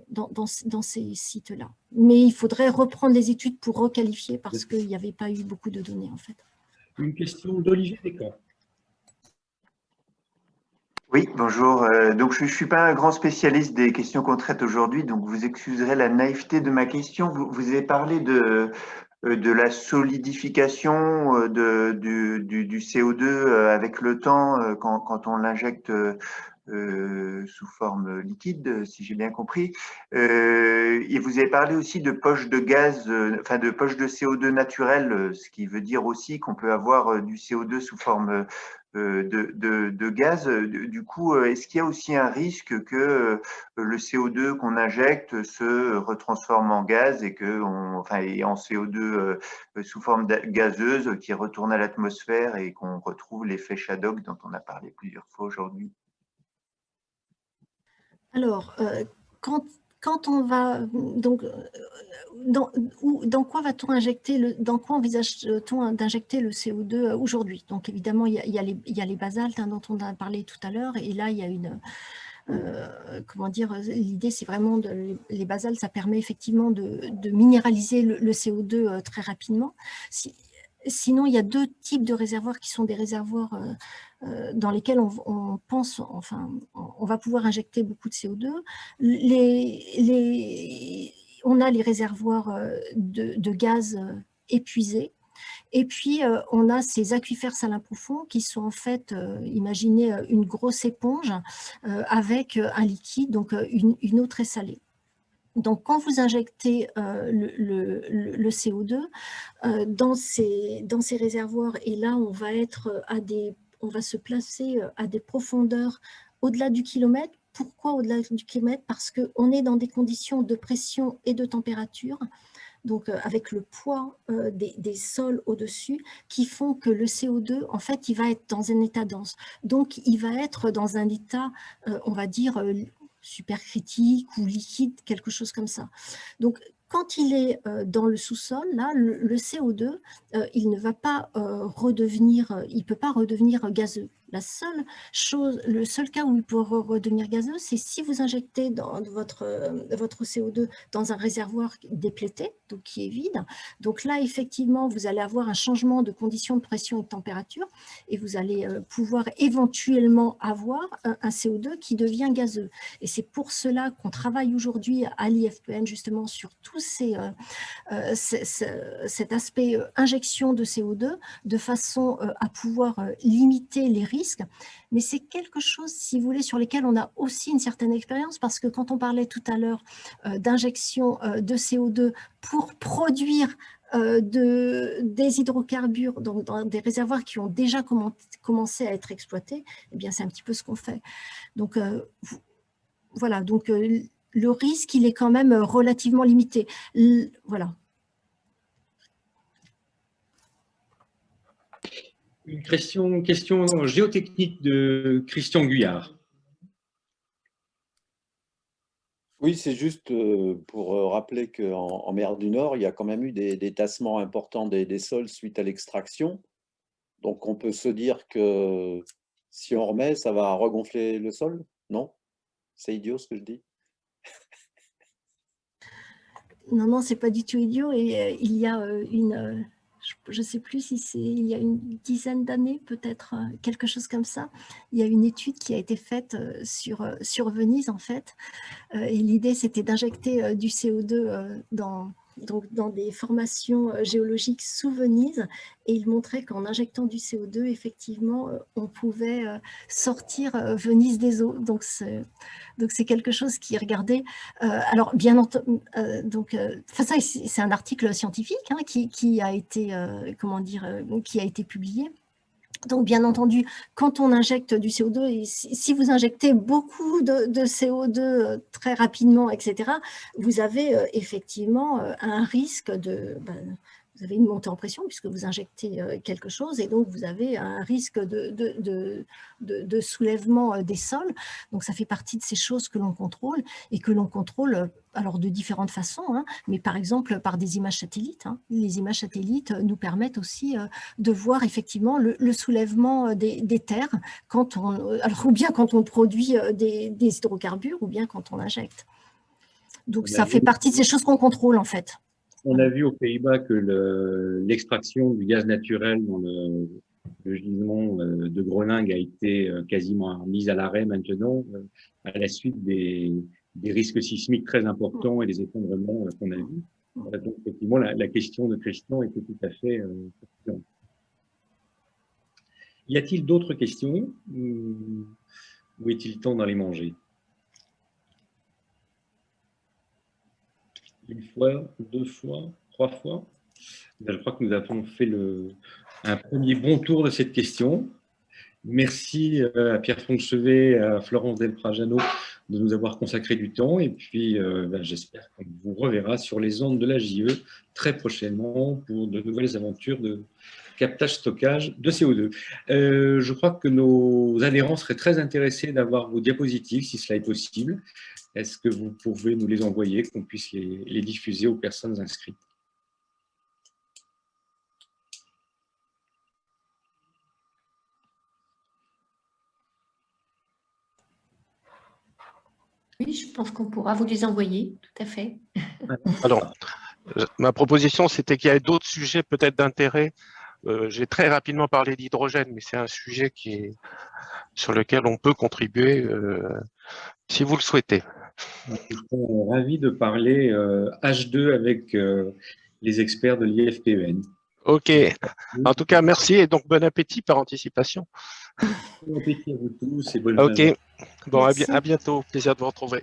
dans ces sites-là. Mais il faudrait reprendre les études pour requalifier parce qu'il n'y avait pas eu beaucoup de données en fait. Une question d'Olivier Descamps. Oui, bonjour. Donc, je ne suis pas un grand spécialiste des questions qu'on traite aujourd'hui, donc vous excuserez la naïveté de ma question. Vous avez parlé de la solidification du CO2 avec le temps quand on l'injecte sous forme liquide, si j'ai bien compris. Et vous avez parlé aussi de poches de gaz, enfin de poches de CO2 naturelles, ce qui veut dire aussi qu'on peut avoir du CO2 sous forme de gaz. Du coup, est-ce qu'il y a aussi un risque que le CO2 qu'on injecte se retransforme en gaz et en CO2 sous forme gazeuse qui retourne à l'atmosphère et qu'on retrouve l'effet Shadog dont on a parlé plusieurs fois aujourd'hui? Alors, quand on va donc dans quoi va-t-on injecter dans quoi envisage-t-on d'injecter le CO2 aujourd'hui? Donc évidemment il y a les basaltes dont on a parlé tout à l'heure, et là il y a une comment dire, l'idée c'est vraiment les basaltes, ça permet effectivement de minéraliser le CO2 très rapidement. Sinon, il y a deux types de réservoirs qui sont des réservoirs dans lesquels on pense, enfin, on va pouvoir injecter beaucoup de CO2. On a les réservoirs de gaz épuisés. Et puis, on a ces aquifères salins profonds qui sont en fait, imaginez une grosse éponge avec un liquide, donc une eau très salée. Donc, quand vous injectez le CO2 dans ces réservoirs, et là, on va se placer à des profondeurs au-delà du kilomètre. Pourquoi au-delà du kilomètre? Parce qu'on est dans des conditions de pression et de température, donc avec le poids des sols au-dessus, qui font que le CO2, en fait, il va être dans un état dense. Donc, il va être dans un état, on va dire, supercritique ou liquide, quelque chose comme ça. Donc, quand il est dans le sous-sol, là, le CO2, il ne va pas redevenir, il ne peut pas redevenir gazeux. Le seul cas où il peut redevenir gazeux, c'est si vous injectez votre CO2 dans un réservoir déplété, donc qui est vide. Donc là, effectivement, vous allez avoir un changement de conditions de pression et de température, et vous allez pouvoir éventuellement avoir un CO2 qui devient gazeux. Et c'est pour cela qu'on travaille aujourd'hui à l'IFPN justement sur tout cet aspect injection de CO2 de façon à pouvoir limiter les risques. Mais c'est quelque chose, si vous voulez, sur lesquels on a aussi une certaine expérience, parce que quand on parlait tout à l'heure d'injection de CO2 pour produire des hydrocarbures, donc dans des réservoirs qui ont déjà commencé à être exploités, eh bien c'est un petit peu ce qu'on fait. Donc voilà, donc le risque, il est quand même relativement limité. Voilà. Une question géotechnique de Christian Guyard. Oui, c'est juste pour rappeler qu'en mer du Nord, il y a quand même eu des tassements importants des sols suite à l'extraction. Donc, on peut se dire que si on remet, ça va regonfler le sol? Non? C'est idiot ce que je dis? Non, c'est pas du tout idiot. Et il y a je ne sais plus si c'est il y a une dizaine d'années, peut-être quelque chose comme ça, il y a une étude qui a été faite sur Venise, en fait. Et l'idée, c'était d'injecter du CO2 dans des formations géologiques sous Venise, et il montrait qu'en injectant du CO2, effectivement, on pouvait sortir Venise des eaux. Donc c'est quelque chose qui est regardé. Alors, bien entendu, ça, c'est un article scientifique hein, qui a été, qui a été publié. Donc, bien entendu, quand on injecte du CO2, et si vous injectez beaucoup de CO2 très rapidement, etc., vous avez effectivement un risque vous avez une montée en pression puisque vous injectez quelque chose et donc vous avez un risque de soulèvement des sols. Donc ça fait partie de ces choses que l'on contrôle et que l'on contrôle alors de différentes façons, hein, mais par exemple par des images satellites. Hein. Les images satellites nous permettent aussi de voir effectivement le soulèvement des terres quand ou bien quand on produit des hydrocarbures ou bien quand on injecte. Donc ça fait partie de ces choses qu'on contrôle en fait. On a vu aux Pays-Bas que l'extraction du gaz naturel dans le gisement de Groningue a été quasiment mise à l'arrêt maintenant à la suite des risques sismiques très importants et des effondrements qu'on a vus. Donc effectivement, la question de Christian était tout à fait pertinente. Y a-t-il d'autres questions ou est-il temps d'aller manger? Une fois, deux fois, trois fois. Je crois que nous avons fait un premier bon tour de cette question. Merci à Pierre Fonchevet et à Florence Delprajano de nous avoir consacré du temps. Et puis, j'espère qu'on vous reverra sur les ondes de la JE très prochainement pour de nouvelles aventures de captage-stockage de CO2. Je crois que nos adhérents seraient très intéressés d'avoir vos diapositives, si cela est possible. Est-ce que vous pouvez nous les envoyer, qu'on puisse les diffuser aux personnes inscrites? Oui, je pense qu'on pourra vous les envoyer, tout à fait. Alors, ma proposition, c'était qu'il y avait d'autres sujets peut-être d'intérêt. J'ai très rapidement parlé d'hydrogène, mais c'est un sujet sur lequel on peut contribuer si vous le souhaitez. Je suis ravi de parler H2 avec les experts de l'IFPEN. Ok. En tout cas, merci et donc bon appétit par anticipation. Bon appétit à vous tous et bonne Ok. Bon, à bientôt. Plaisir de vous retrouver.